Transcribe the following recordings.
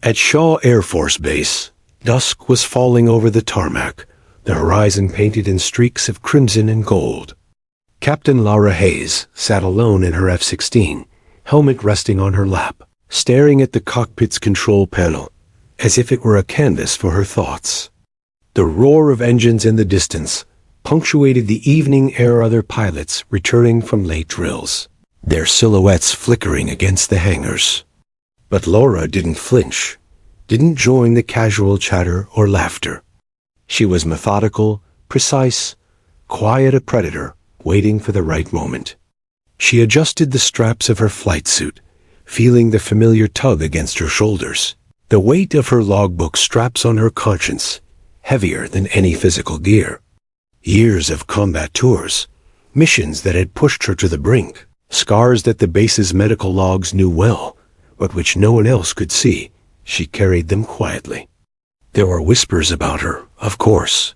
At Shaw Air Force Base, dusk was falling over the tarmac, the horizon painted in streaks of crimson and gold. Captain Laura Hayes sat alone in her F-16, helmet resting on her lap, staring at the cockpit's control panel, as if it were a canvas for her thoughts. The roar of engines in the distance punctuated the evening air, other pilots returning from late drills, their silhouettes flickering against the hangars. But Laura didn't flinch, didn't join the casual chatter or laughter. She was methodical, precise, quiet, a predator waiting for the right moment. She adjusted the straps of her flight suit, feeling the familiar tug against her shoulders, the weight of her logbook straps on her conscience, heavier than any physical gear. Years of combat tours, missions that had pushed her to the brink, scars that the base's medical logs knew well, but which no one else could see. She carried them quietly. There were whispers about her, of course.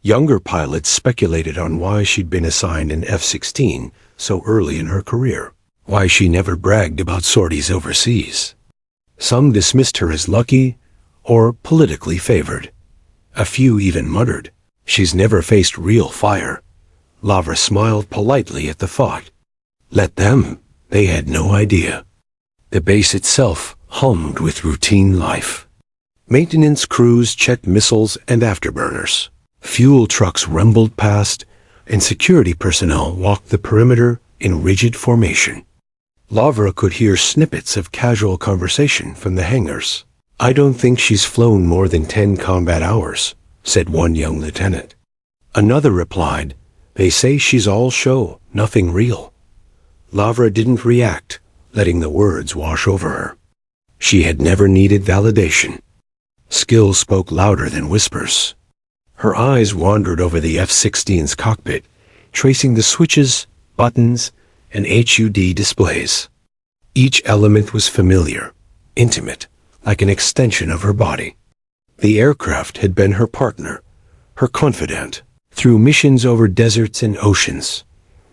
Younger pilots speculated on why she'd been assigned an F-16 so early in her career, why she never bragged about sorties overseas. Some dismissed her as lucky or politically favored. A few even muttered, "She's never faced real fire." Laura smiled politely at the thought. Let them, they had no idea. The base itself hummed with routine life. Maintenance crews checked missiles and afterburners. Fuel trucks rumbled past, and security personnel walked the perimeter in rigid formation. Laura could hear snippets of casual conversation from the hangars. "I don't think she's flown more than 10 combat hours," said one young lieutenant. Another replied, "They say she's all show, nothing real." Laura didn't react, letting the words wash over her. She had never needed validation. Skill spoke louder than whispers. Her eyes wandered over the F-16's cockpit, tracing the switches, buttons, and HUD displays. Each element was familiar, intimate, like an extension of her body. The aircraft had been her partner, her confidant, through missions over deserts and oceans,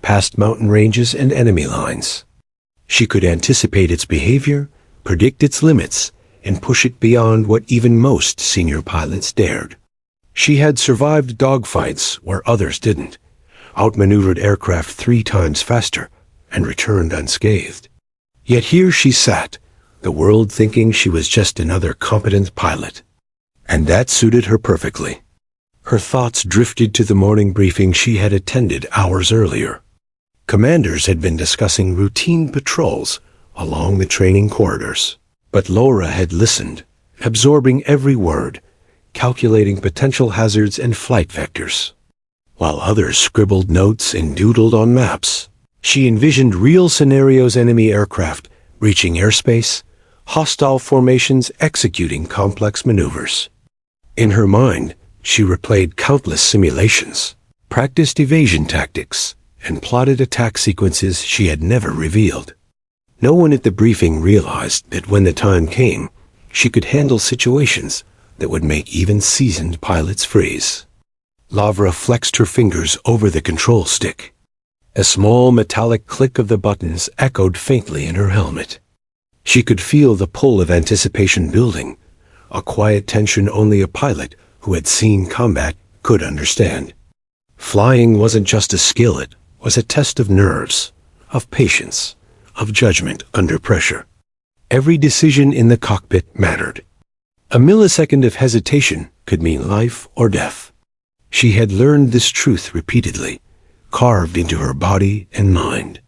past mountain ranges and enemy lines. She could anticipate its behavior, predict its limits, and push it beyond what even most senior pilots dared. She had survived dogfights where others didn't, outmaneuvered aircraft 3 times faster, and returned unscathed. Yet here she sat, the world thinking she was just another competent pilot. And that suited her perfectly. Her thoughts drifted to the morning briefing she had attended hours earlier. Commanders had been discussing routine patrols along the training corridors. But Laura had listened, absorbing every word, calculating potential hazards and flight vectors. While others scribbled notes and doodled on maps, she envisioned real scenarios: enemy aircraft reaching airspace, hostile formations executing complex maneuvers. In her mind, she replayed countless simulations, practiced evasion tactics, and plotted attack sequences she had never revealed. No one at the briefing realized that when the time came, she could handle situations that would make even seasoned pilots freeze. Laura flexed her fingers over the control stick. A small metallic click of the buttons echoed faintly in her helmet. She could feel the pull of anticipation building, a quiet tension only a pilot who had seen combat could understand. Flying wasn't just a skill, it was a test of nerves, of patience, of judgment under pressure. Every decision in the cockpit mattered. A millisecond of hesitation could mean life or death. She had learned this truth repeatedly, carved into her body and mind.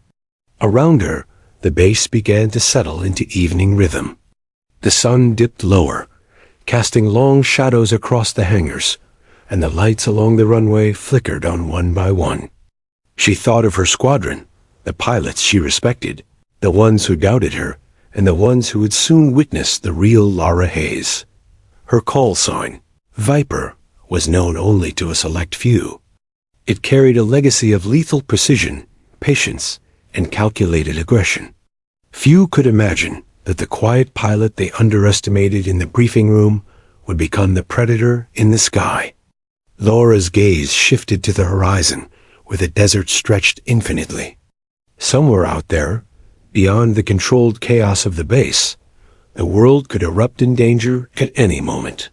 Around her, the base began to settle into evening rhythm. The sun dipped lower, casting long shadows across the hangars, and the lights along the runway flickered on one by one. She thought of her squadron, the pilots she respected, the ones who doubted her, and the ones who would soon witness the real Laura Hayes. Her call sign, Viper, was known only to a select few. It carried a legacy of lethal precision, patience, and calculated aggression. Few could imagine that the quiet pilot they underestimated in the briefing room would become the predator in the sky. Laura's gaze shifted to the horizon, where the desert stretched infinitely. Somewhere out there, beyond the controlled chaos of the base, The world could erupt in danger at any moment.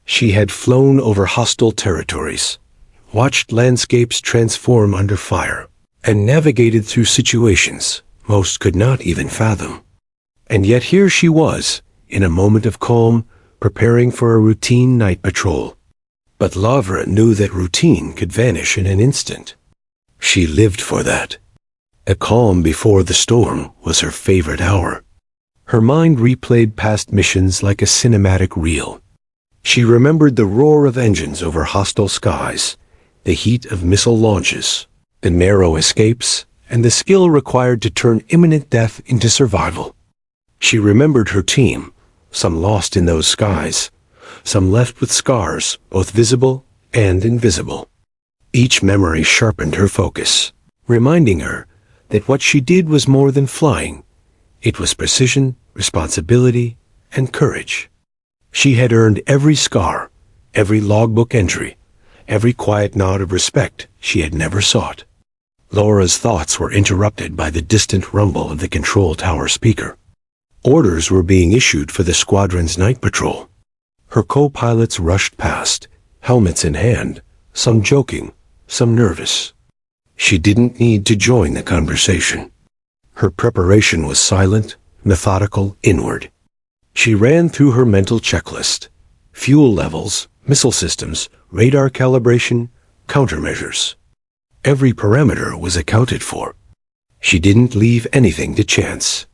She had flown over hostile territories, watched landscapes transform under fire, and navigated through situations most could not even fathom. And yet here she was, in a moment of calm, preparing for a routine night patrol. But Lavra knew that routine could vanish in an instant. She lived for that. A calm before the storm was her favorite hour. Her mind replayed past missions like a cinematic reel. She remembered the roar of engines over hostile skies, the heat of missile launches, the narrow escapes, and the skill required to turn imminent death into survival. She remembered her team, some lost in those skies, some left with scars, both visible and invisible. Each memory sharpened her focus, reminding her that what she did was more than flying. It was precision, responsibility, and courage. She had earned every scar, every logbook entry, every quiet nod of respect she had never sought. Laura's thoughts were interrupted by the distant rumble of the control tower speaker. Orders were being issued for the squadron's night patrol. Her co-pilots rushed past, helmets in hand, some joking, some nervous. She didn't need to join the conversation. Her preparation was silent, methodical, inward. She ran through her mental checklist: fuel levels, missile systems, radar calibration, countermeasures. Every parameter was accounted for. She didn't leave anything to chance.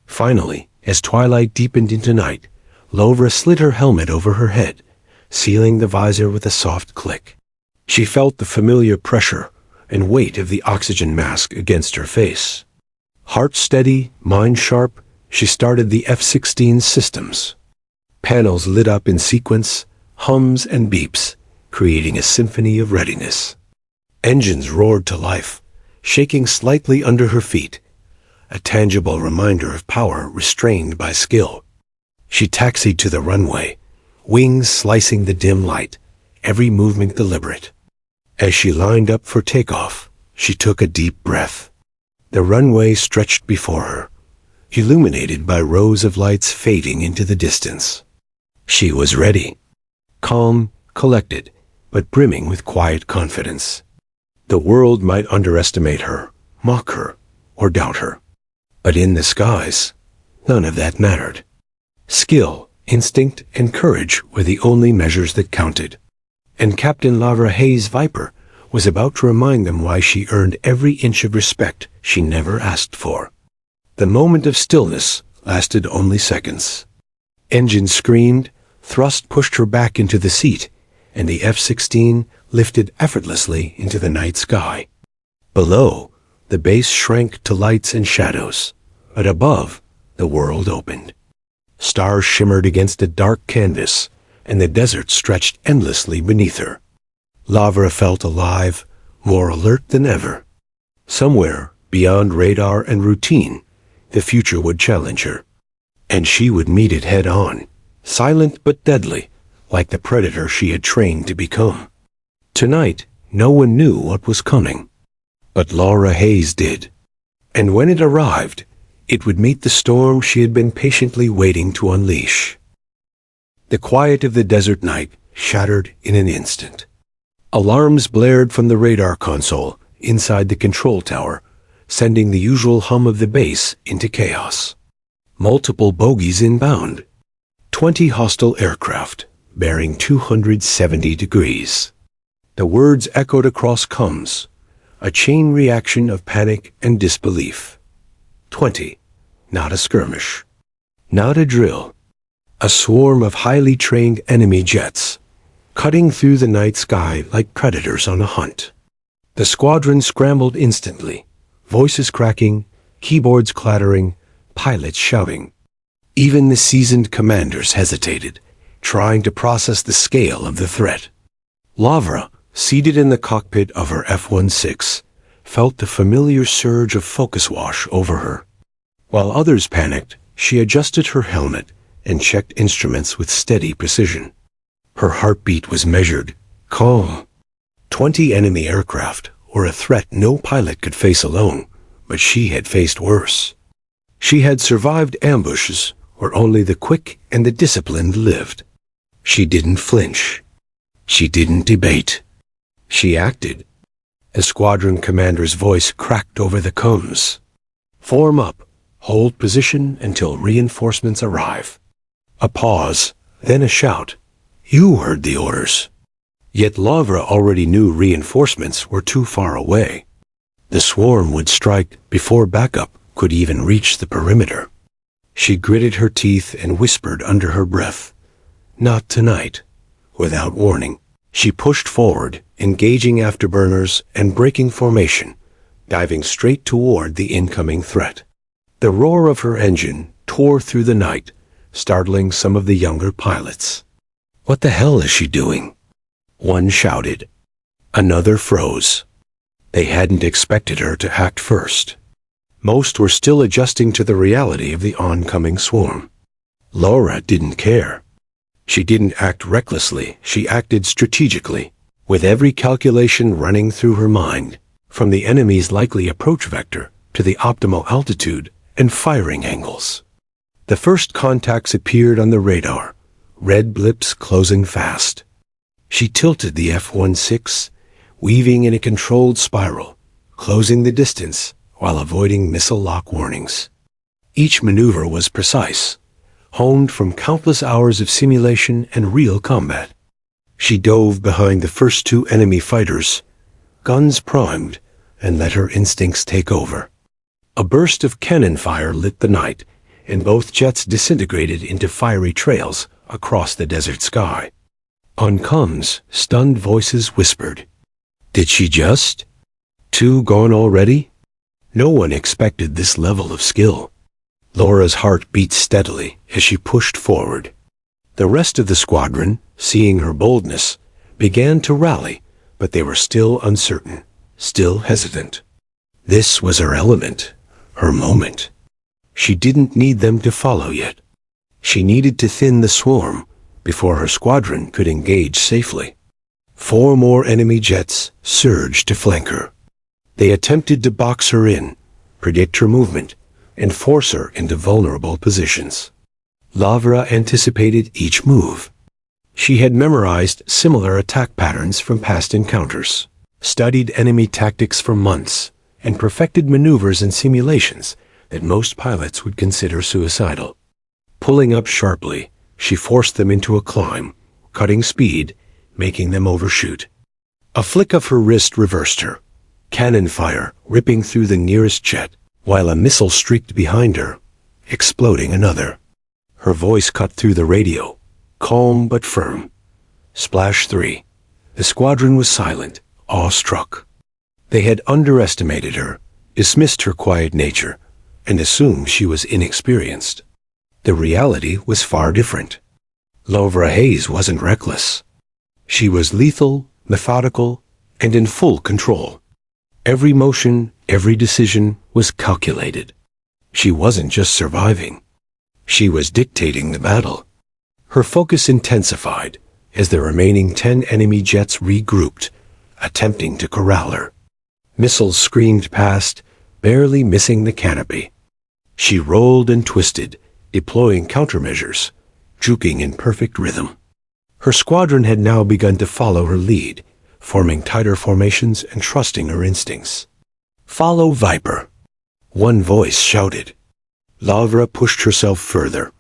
Finally, as twilight deepened into night, Lavra slid her helmet over her head, sealing the visor with a soft click. She felt the familiar pressure and weight of the oxygen mask against her face. Heart steady, mind sharp, she started the F-16 systems. Panels lit up in sequence, hums and beeps, creating a symphony of readiness. Engines roared to life, shaking slightly under her feet, a tangible reminder of power restrained by skill. She taxied to the runway, wings slicing the dim light, every movement deliberate. As she lined up for takeoff, she took a deep breath. The runway stretched before her, illuminated by rows of lights fading into the distance. She was ready, calm, collected, but brimming with quiet confidence. The world might underestimate her, mock her, or doubt her. But in the skies, none of that mattered. Skill, instinct, and courage were the only measures that counted. And Captain Lavra Hayes' Viper was about to remind them why she earned every inch of respect she never asked for. The moment of stillness lasted only seconds. Engines screamed, thrust pushed her back into the seat, and the F-16 lifted effortlessly into the night sky. Below, the base shrank to lights and shadows, but above, the world opened. Stars shimmered against a dark canvas, and the desert stretched endlessly beneath her. Lavra felt alive, more alert than ever. Somewhere, beyond radar and routine, the future would challenge her, and she would meet it head-on, silent but deadly, like the predator she had trained to become. Tonight, no one knew what was coming, but Laura Hayes did. And when it arrived, it would meet the storm she had been patiently waiting to unleash. The quiet of the desert night shattered in an instant. Alarms blared from the radar console inside the control tower, sending the usual hum of the base into chaos. Multiple bogies inbound. 20 hostile aircraft, bearing 270 degrees. The words echoed across comms, a chain reaction of panic and disbelief. 20. Not a skirmish. Not a drill. A swarm of highly trained enemy jets, cutting through the night sky like predators on a hunt. The squadron scrambled instantly, voices cracking, keyboards clattering, pilots shouting. Even the seasoned commanders hesitated, trying to process the scale of the threat. Lavra, seated in the cockpit of her F-16, felt the familiar surge of focus wash over her. While others panicked, she adjusted her helmet and checked instruments with steady precision. Her heartbeat was measured, calm. 20 enemy aircraft were a threat no pilot could face alone, but she had faced worse. She had survived ambushes, where only the quick and the disciplined lived. She didn't flinch. She didn't debate. She acted. A squadron commander's voice cracked over the comms. "Form up. Hold position until reinforcements arrive." A pause, then a shout. "You heard the orders." Yet Lavra already knew reinforcements were too far away. The swarm would strike before backup could even reach the perimeter. She gritted her teeth and whispered under her breath, "Not tonight." Without warning, she pushed forward, engaging afterburners and breaking formation, diving straight toward the incoming threat. The roar of her engine tore through the night, startling some of the younger pilots. "What the hell is she doing?" One shouted. Another froze. They hadn't expected her to act first. Most were still adjusting to the reality of the oncoming swarm. Laura didn't care. She didn't act recklessly, she acted strategically, with every calculation running through her mind, from the enemy's likely approach vector to the optimal altitude and firing angles. The first contacts appeared on the radar, red blips closing fast. She tilted the F-16, weaving in a controlled spiral, closing the distance while avoiding missile lock warnings. Each maneuver was precise, honed from countless hours of simulation and real combat. She dove behind the first two enemy fighters, guns primed, and let her instincts take over. A burst of cannon fire lit the night, and both jets disintegrated into fiery trails across the desert sky. On comms, stunned voices whispered, "Did she just? 2 gone already?" No one expected this level of skill. Laura's heart beat steadily as she pushed forward. The rest of the squadron, seeing her boldness, began to rally, but they were still uncertain, still hesitant. This was her element, her moment. She didn't need them to follow yet. She needed to thin the swarm before her squadron could engage safely. 4 more enemy jets surged to flank her. They attempted to box her in, predict her movement, and force her into vulnerable positions. Lavra anticipated each move. She had memorized similar attack patterns from past encounters, studied enemy tactics for months, and perfected maneuvers and simulations that most pilots would consider suicidal. Pulling up sharply, she forced them into a climb, cutting speed, making them overshoot. A flick of her wrist reversed her, cannon fire ripping through the nearest jet, while a missile streaked behind her, exploding another. Her voice cut through the radio, calm but firm. Splash 3. The squadron was silent, awestruck. They had underestimated her, dismissed her quiet nature, and assumed she was inexperienced. The reality was far different. Lavra Hayes wasn't reckless. She was lethal, methodical, and in full control. Every motion, every decision was calculated. She wasn't just surviving. She was dictating the battle. Her focus intensified as the remaining 10 enemy jets regrouped, attempting to corral her. Missiles screamed past, barely missing the canopy. She rolled and twisted, deploying countermeasures, juking in perfect rhythm. Her squadron had now begun to follow her lead, forming tighter formations and trusting her instincts. "Follow Viper," one voice shouted. Lavra pushed herself further,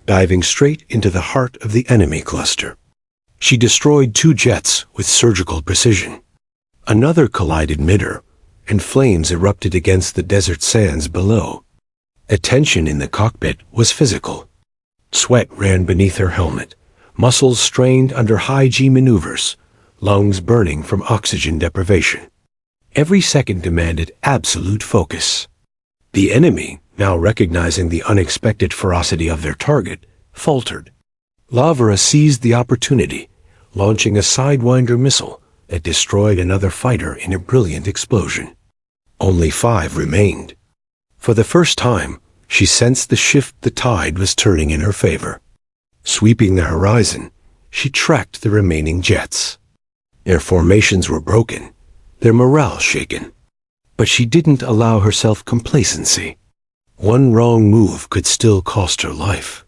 diving straight into the heart of the enemy cluster. She destroyed 2 jets with surgical precision. Another collided mid-air, and flames erupted against the desert sands below. The tension in the cockpit was physical. Sweat ran beneath her helmet, muscles strained under high-G maneuvers, lungs burning from oxygen deprivation. Every second demanded absolute focus. The enemy, now recognizing the unexpected ferocity of their target, faltered. Lavra seized the opportunity, launching a Sidewinder missile that destroyed another fighter in a brilliant explosion. Only 5 remained. For the first time, she sensed the shift the tide was turning in her favor. Sweeping the horizon, she tracked the remaining jets. Their formations were broken, their morale shaken. But she didn't allow herself complacency. One wrong move could still cost her life.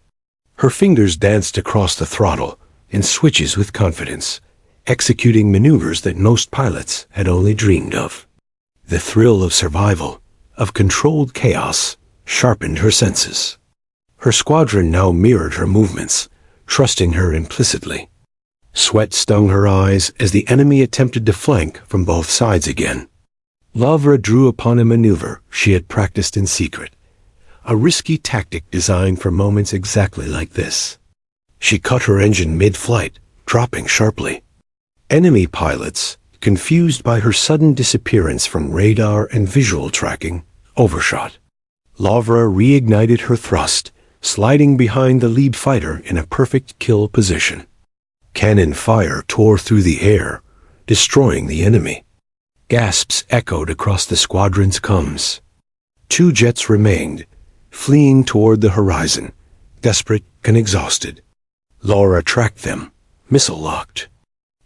Her fingers danced across the throttle in switches with confidence, executing maneuvers that most pilots had only dreamed of. The thrill of survival, of controlled chaos, sharpened her senses. Her squadron now mirrored her movements, trusting her implicitly. Sweat stung her eyes as the enemy attempted to flank from both sides again. Lavra drew upon a maneuver she had practiced in secret, a risky tactic designed for moments exactly like this. She cut her engine mid-flight, dropping sharply. Enemy pilots, confused by her sudden disappearance from radar and visual tracking, overshot. Lavra reignited her thrust, sliding behind the lead fighter in a perfect kill position. Cannon fire tore through the air, destroying the enemy. Gasps echoed across the squadron's comms. 2 jets remained, fleeing toward the horizon, desperate and exhausted. Laura tracked them, missile-locked.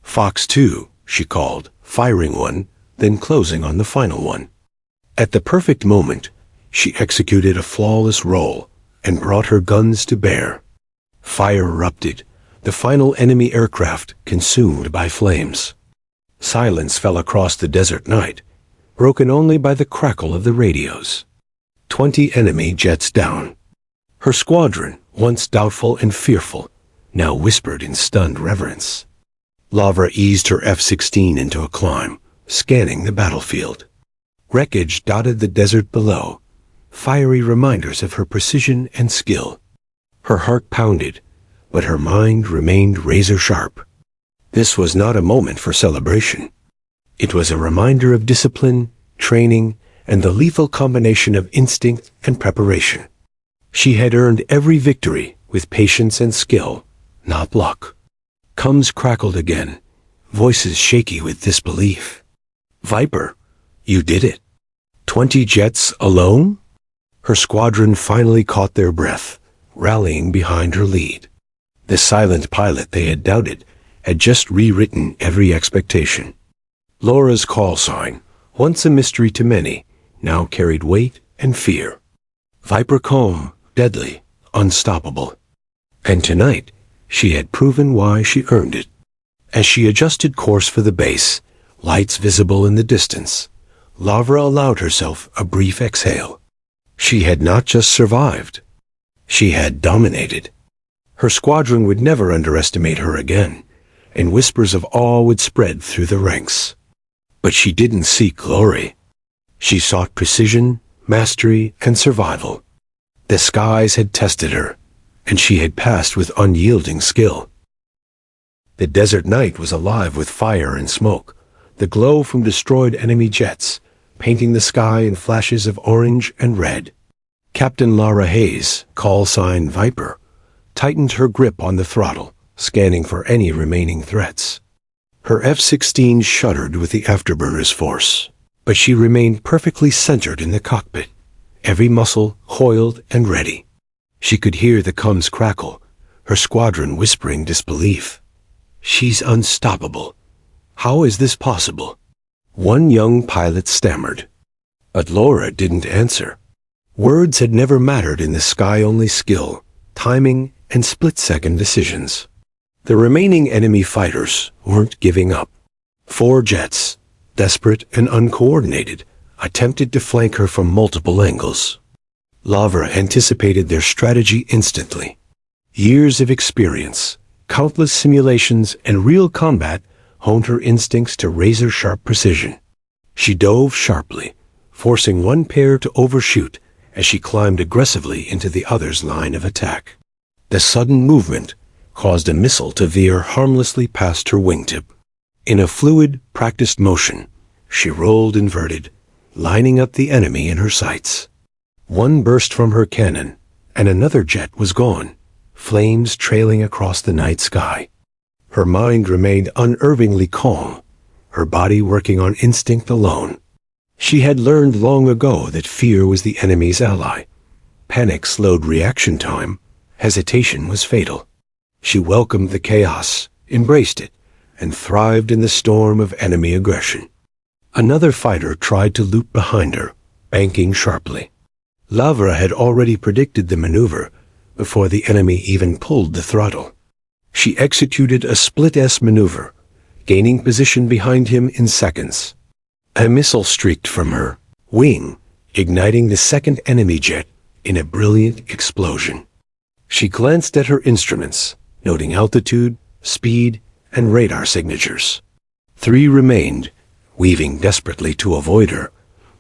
Fox 2, she called, firing one, then closing on the final one. At the perfect moment, she executed a flawless roll and brought her guns to bear. Fire erupted, the final enemy aircraft consumed by flames. Silence fell across the desert night, broken only by the crackle of the radios. 20 enemy jets down. Her squadron, once doubtful and fearful, now whispered in stunned reverence. Lavra eased her F-16 into a climb, scanning the battlefield. Wreckage dotted the desert below, fiery reminders of her precision and skill. Her heart pounded, but her mind remained razor-sharp. This was not a moment for celebration. It was a reminder of discipline, training, and the lethal combination of instinct and preparation. She had earned every victory with patience and skill, not luck. Comms crackled again, voices shaky with disbelief. "Viper, you did it. 20 jets alone?" Her squadron finally caught their breath, rallying behind her lead. The silent pilot they had doubted had just rewritten every expectation. Laura's call sign, once a mystery to many, now carried weight and fear. Viper calm, deadly, unstoppable. And tonight, she had proven why she earned it. As she adjusted course for the base, lights visible in the distance, Lavra allowed herself a brief exhale. She had not just survived. She had dominated. Her squadron would never underestimate her again, and whispers of awe would spread through the ranks. But she didn't seek glory. She sought precision, mastery, and survival. The skies had tested her, and she had passed with unyielding skill. The desert night was alive with fire and smoke, the glow from destroyed enemy jets, painting the sky in flashes of orange and red. Captain Lara Hayes, call sign Viper, tightened her grip on the throttle, scanning for any remaining threats. Her F-16 shuddered with the afterburner's force, but she remained perfectly centered in the cockpit, every muscle coiled and ready. She could hear the comms crackle, her squadron whispering disbelief. "She's unstoppable. How is this possible?" One young pilot stammered. But Laura didn't answer. Words had never mattered in the sky-only skill, timing, and split-second decisions. The remaining enemy fighters weren't giving up. 4 jets, desperate and uncoordinated, attempted to flank her from multiple angles. Lavra anticipated their strategy instantly. Years of experience, countless simulations, and real combat honed her instincts to razor-sharp precision. She dove sharply, forcing one pair to overshoot as she climbed aggressively into the other's line of attack. The sudden movement caused a missile to veer harmlessly past her wingtip. In a fluid, practiced motion, she rolled inverted, lining up the enemy in her sights. One burst from her cannon, and another jet was gone, flames trailing across the night sky. Her mind remained unerringly calm, her body working on instinct alone. She had learned long ago that fear was the enemy's ally. Panic slowed reaction time. Hesitation was fatal. She welcomed the chaos, embraced it, and thrived in the storm of enemy aggression. Another fighter tried to loop behind her, banking sharply. Lavra had already predicted the maneuver before the enemy even pulled the throttle. She executed a split-S maneuver, gaining position behind him in seconds. A missile streaked from her wing, igniting the second enemy jet in a brilliant explosion. She glanced at her instruments, noting altitude, speed, and radar signatures. 3 remained, weaving desperately to avoid her,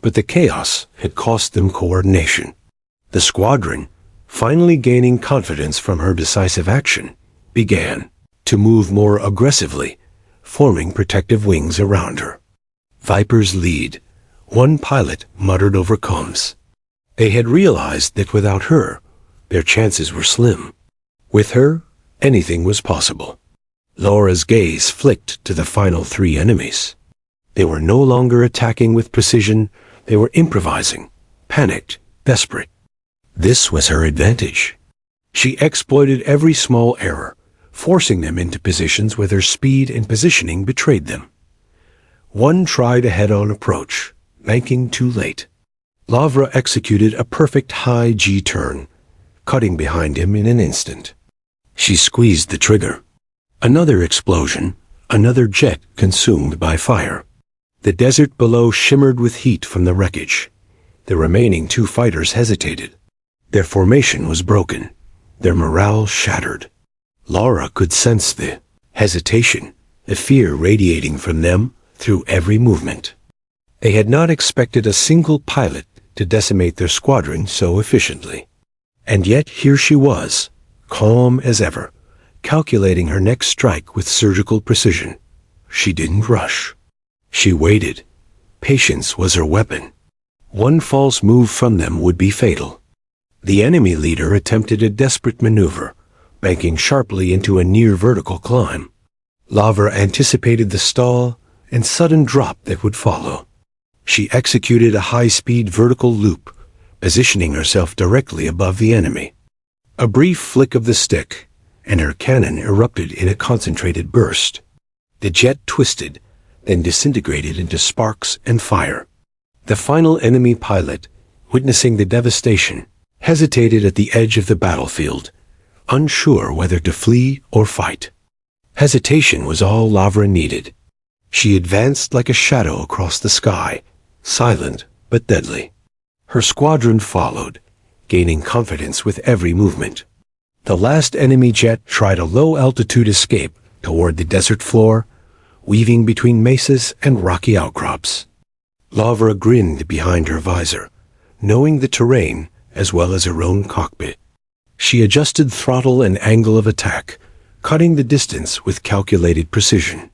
but the chaos had cost them coordination. The squadron, finally gaining confidence from her decisive action, began to move more aggressively, forming protective wings around her. Viper's lead, one pilot muttered over comms. They had realized that without her, their chances were slim. With her, anything was possible. Laura's gaze flicked to the final 3 enemies. They were no longer attacking with precision, they were improvising, panicked, desperate. This was her advantage. She exploited every small error, forcing them into positions where their speed and positioning betrayed them. One tried a head-on approach, banking too late. Lavra executed a perfect high G-turn, cutting behind him in an instant. She squeezed the trigger. Another explosion, another jet consumed by fire. The desert below shimmered with heat from the wreckage. The remaining 2 fighters hesitated. Their formation was broken, their morale shattered. Laura could sense the hesitation, the fear radiating from them through every movement. They had not expected a single pilot to decimate their squadron so efficiently. And yet here she was, calm as ever, calculating her next strike with surgical precision. She didn't rush. She waited. Patience was her weapon. One false move from them would be fatal. The enemy leader attempted a desperate maneuver, banking sharply into a near-vertical climb. Lavra anticipated the stall and sudden drop that would follow. She executed a high-speed vertical loop, positioning herself directly above the enemy. A brief flick of the stick, and her cannon erupted in a concentrated burst. The jet twisted, then disintegrated into sparks and fire. The final enemy pilot, witnessing the devastation, hesitated at the edge of the battlefield, unsure whether to flee or fight. Hesitation was all Lavra needed. She advanced like a shadow across the sky, silent but deadly. Her squadron followed, gaining confidence with every movement. The last enemy jet tried a low-altitude escape toward the desert floor, weaving between mesas and rocky outcrops. Lavra grinned behind her visor, knowing the terrain as well as her own cockpit. She adjusted throttle and angle of attack, cutting the distance with calculated precision.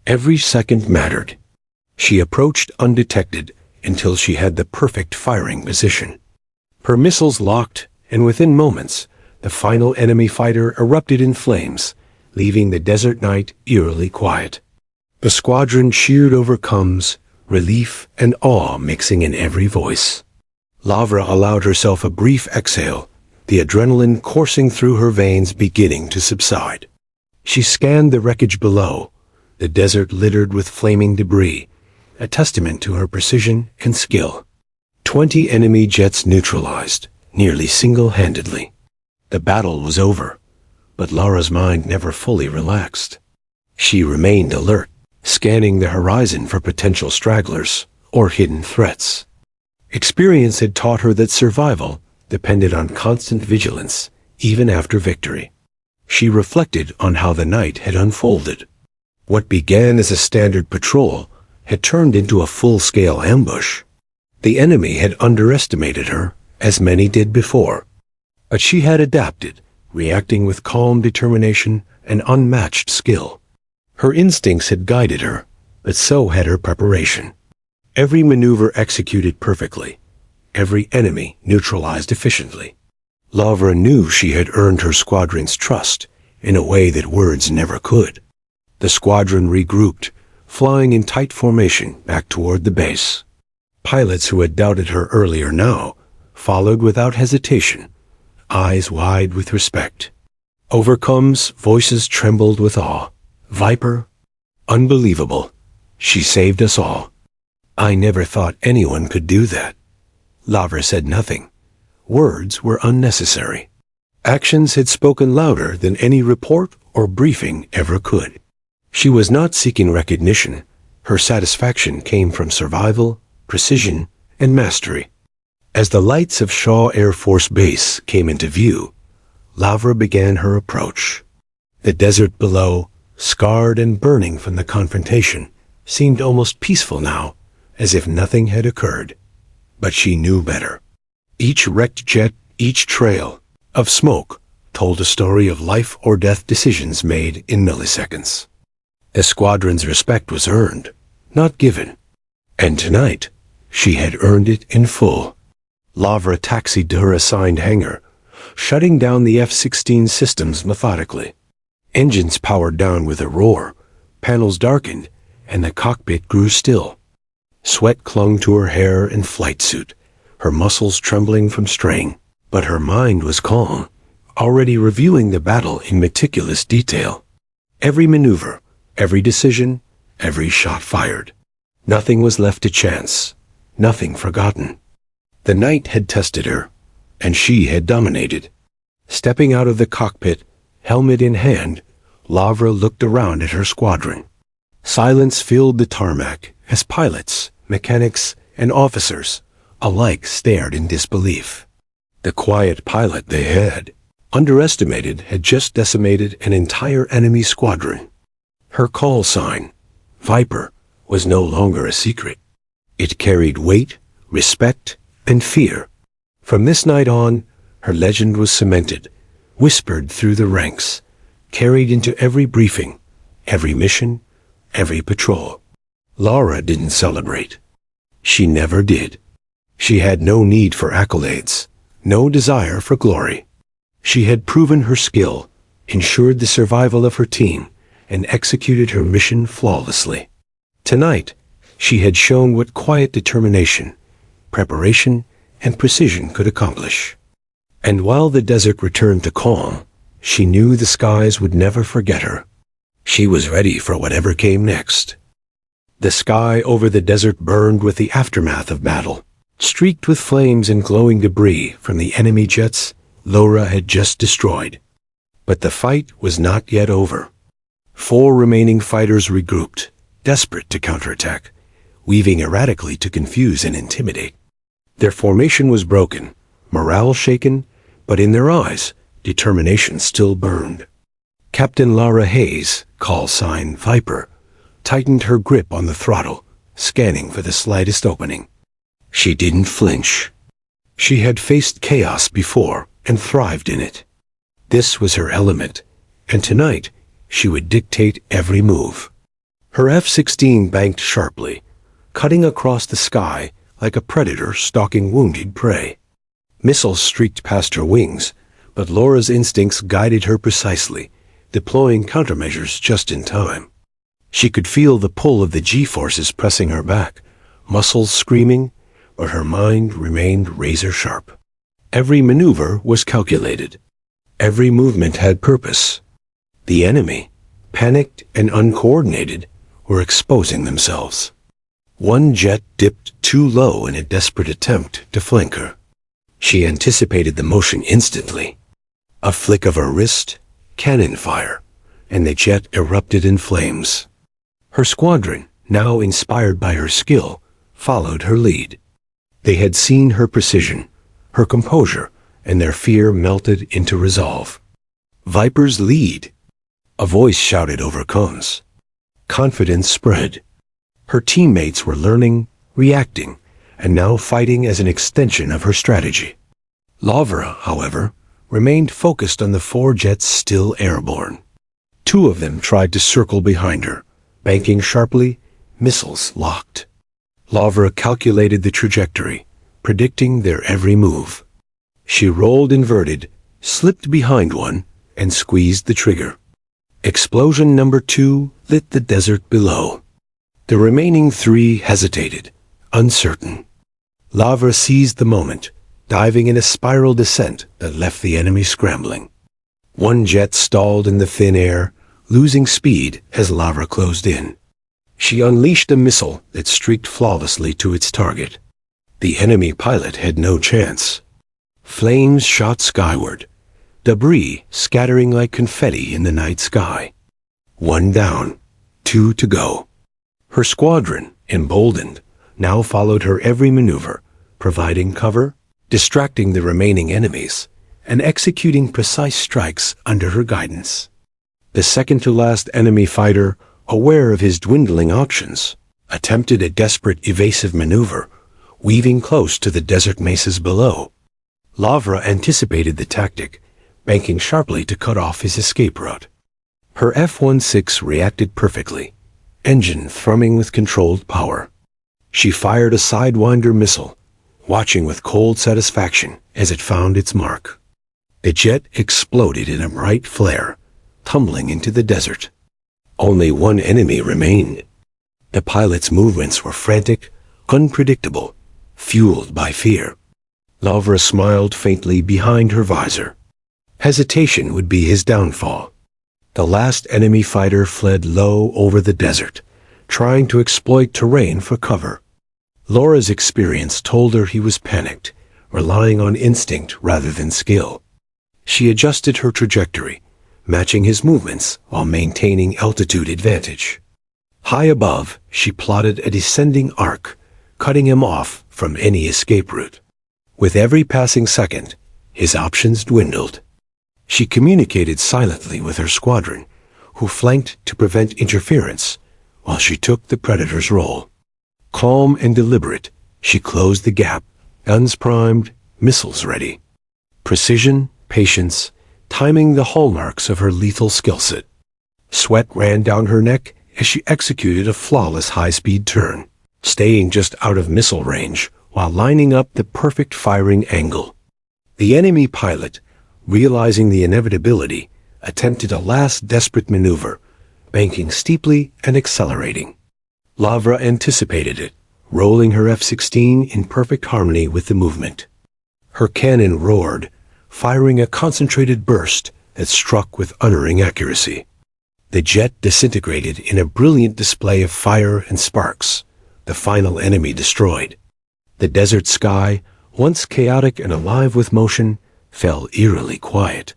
Every second mattered. She approached undetected until she had the perfect firing position. Her missiles locked, and within moments, the final enemy fighter erupted in flames, leaving the desert night eerily quiet. The squadron cheered over comms, relief and awe mixing in every voice. Lavra allowed herself a brief exhale, the adrenaline coursing through her veins beginning to subside. She scanned the wreckage below, the desert littered with flaming debris, a testament to her precision and skill. 20 enemy jets neutralized, nearly single-handedly. The battle was over, but Laura's mind never fully relaxed. She remained alert, scanning the horizon for potential stragglers or hidden threats. Experience had taught her that survival depended on constant vigilance, even after victory. She reflected on how the night had unfolded. What began as a standard patrol had turned into a full-scale ambush. The enemy had underestimated her, as many did before. But she had adapted, reacting with calm determination and unmatched skill. Her instincts had guided her, but so had her preparation. Every maneuver executed perfectly, every enemy neutralized efficiently. Lavra knew she had earned her squadron's trust in a way that words never could. The squadron regrouped, flying in tight formation back toward the base. Pilots who had doubted her earlier now followed without hesitation, eyes wide with respect. Over comms, voices trembled with awe. "Viper? Unbelievable. She saved us all." "I never thought anyone could do that." Lavra said nothing, Words were unnecessary. Actions had spoken louder than any report or briefing ever could. She was not seeking recognition. Her satisfaction came from survival, precision, and mastery. As the lights of Shaw Air Force Base came into view, Lavra began her approach. The desert below, scarred and burning from the confrontation, seemed almost peaceful now, as if nothing had occurred. But she knew better. Each wrecked jet, each trail of smoke, told a story of life or death decisions made in milliseconds. The squadron's respect was earned, not given. And tonight, she had earned it in full. Lavra taxied to her assigned hangar, shutting down the F-16 systems methodically. Engines powered down with a roar, panels darkened, and the cockpit grew still. Sweat clung to her hair and flight suit, her muscles trembling from strain. But her mind was calm, already reviewing the battle in meticulous detail. Every maneuver, every decision, every shot fired. Nothing was left to chance, nothing forgotten. The night had tested her, and she had dominated. Stepping out of the cockpit, helmet in hand, Lavra looked around at her squadron. Silence filled the tarmac as pilots, mechanics, and officers alike stared in disbelief. The quiet pilot they had underestimated had just decimated an entire enemy squadron. Her call sign, Viper, was no longer a secret. It carried weight, respect, and fear. From this night on, her legend was cemented, whispered through the ranks, carried into every briefing, every mission, every patrol. Laura didn't celebrate. She never did. She had no need for accolades, no desire for glory. She had proven her skill, ensured the survival of her team, and executed her mission flawlessly. Tonight, she had shown what quiet determination, preparation, and precision could accomplish. And while the desert returned to calm, she knew the skies would never forget her. She was ready for whatever came next. The sky over the desert burned with the aftermath of battle, streaked with flames and glowing debris from the enemy jets Laura had just destroyed. But the fight was not yet over. 4 remaining fighters regrouped, desperate to counterattack, weaving erratically to confuse and intimidate. Their formation was broken, morale shaken, but in their eyes, determination still burned. Captain Lara Hayes, call sign Viper, tightened her grip on the throttle, scanning for the slightest opening. She didn't flinch. She had faced chaos before and thrived in it. This was her element, and tonight she would dictate every move. Her F-16 banked sharply, cutting across the sky like a predator stalking wounded prey. Missiles streaked past her wings, but Laura's instincts guided her precisely, deploying countermeasures just in time. She could feel the pull of the G-forces pressing her back, muscles screaming, but her mind remained razor-sharp. Every maneuver was calculated. Every movement had purpose. The enemy, panicked and uncoordinated, were exposing themselves. One jet dipped too low in a desperate attempt to flank her. She anticipated the motion instantly. A flick of her wrist, cannon fire, and the jet erupted in flames. Her squadron, now inspired by her skill, followed her lead. They had seen her precision, her composure, and their fear melted into resolve. Viper's lead! A voice shouted over comms. Confidence spread. Her teammates were learning, reacting, and now fighting as an extension of her strategy. Lavra, however, remained focused on the 4 jets still airborne. 2 of them tried to circle behind her, banking sharply, missiles locked. Lavra calculated the trajectory, predicting their every move. She rolled inverted, slipped behind one, and squeezed the trigger. Explosion number 2 lit the desert below. The remaining 3 hesitated, uncertain. Lavra seized the moment, diving in a spiral descent that left the enemy scrambling. One jet stalled in the thin air, losing speed as Lavra closed in. She unleashed a missile that streaked flawlessly to its target. The enemy pilot had no chance. Flames shot skyward, debris scattering like confetti in the night sky. 1 down, 2 to go. Her squadron, emboldened, now followed her every maneuver, providing cover, distracting the remaining enemies, and executing precise strikes under her guidance. The second-to-last enemy fighter, aware of his dwindling options, attempted a desperate evasive maneuver, weaving close to the desert mesas below. Lavra anticipated the tactic, banking sharply to cut off his escape route. Her F-16 reacted perfectly, engine thrumming with controlled power. She fired a Sidewinder missile, watching with cold satisfaction as it found its mark. The jet exploded in a bright flare, tumbling into the desert. Only one enemy remained. The pilot's movements were frantic, unpredictable, fueled by fear. Lavra smiled faintly behind her visor. Hesitation would be his downfall. The last enemy fighter fled low over the desert, trying to exploit terrain for cover. Laura's experience told her he was panicked, relying on instinct rather than skill. She adjusted her trajectory, matching his movements while maintaining altitude advantage. High above, she plotted a descending arc, cutting him off from any escape route. With every passing second, his options dwindled. She communicated silently with her squadron, who flanked to prevent interference, while she took the Predator's role. Calm and deliberate, she closed the gap, guns primed, missiles ready. Precision, patience, timing the hallmarks of her lethal skill set. Sweat ran down her neck as she executed a flawless high-speed turn, staying just out of missile range while lining up the perfect firing angle. The enemy pilot, realizing the inevitability, attempted a last desperate maneuver, banking steeply and accelerating. Lavra anticipated it, rolling her F-16 in perfect harmony with the movement. Her cannon roared, firing a concentrated burst that struck with unerring accuracy. The jet disintegrated in a brilliant display of fire and sparks, the final enemy destroyed. The desert sky, once chaotic and alive with motion, fell eerily quiet.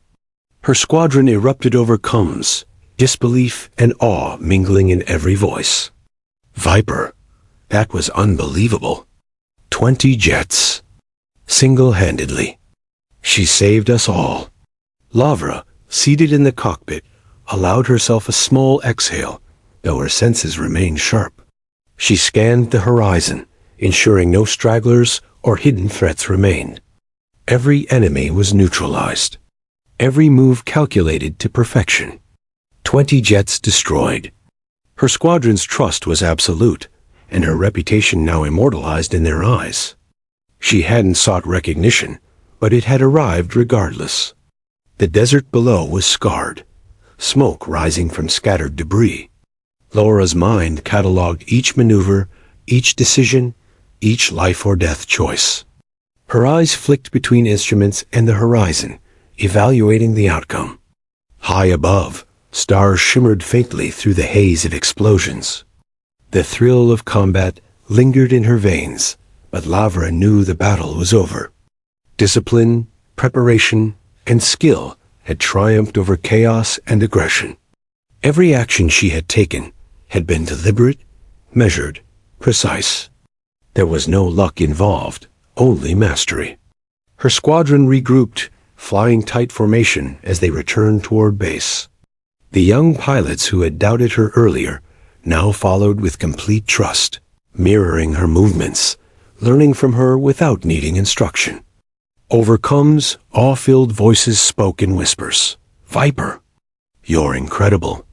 Her squadron erupted over comms, disbelief and awe mingling in every voice. Viper, that was unbelievable. 20 jets. Single-handedly. She saved us all. Lavra, seated in the cockpit, allowed herself a small exhale, though her senses remained sharp. She scanned the horizon, ensuring no stragglers or hidden threats remained. Every enemy was neutralized. Every move calculated to perfection. 20 jets destroyed. Her squadron's trust was absolute, and her reputation now immortalized in their eyes. She hadn't sought recognition, but it had arrived regardless. The desert below was scarred, smoke rising from scattered debris. Laura's mind cataloged each maneuver, each decision, each life-or-death choice. Her eyes flicked between instruments and the horizon, evaluating the outcome. High above, stars shimmered faintly through the haze of explosions. The thrill of combat lingered in her veins, but Lavra knew the battle was over. Discipline, preparation, and skill had triumphed over chaos and aggression. Every action she had taken had been deliberate, measured, precise. There was no luck involved, only mastery. Her squadron regrouped, flying tight formation as they returned toward base. The young pilots who had doubted her earlier now followed with complete trust, mirroring her movements, learning from her without needing instruction. Over comms, awe-filled voices spoke in whispers. "Viper, you're incredible.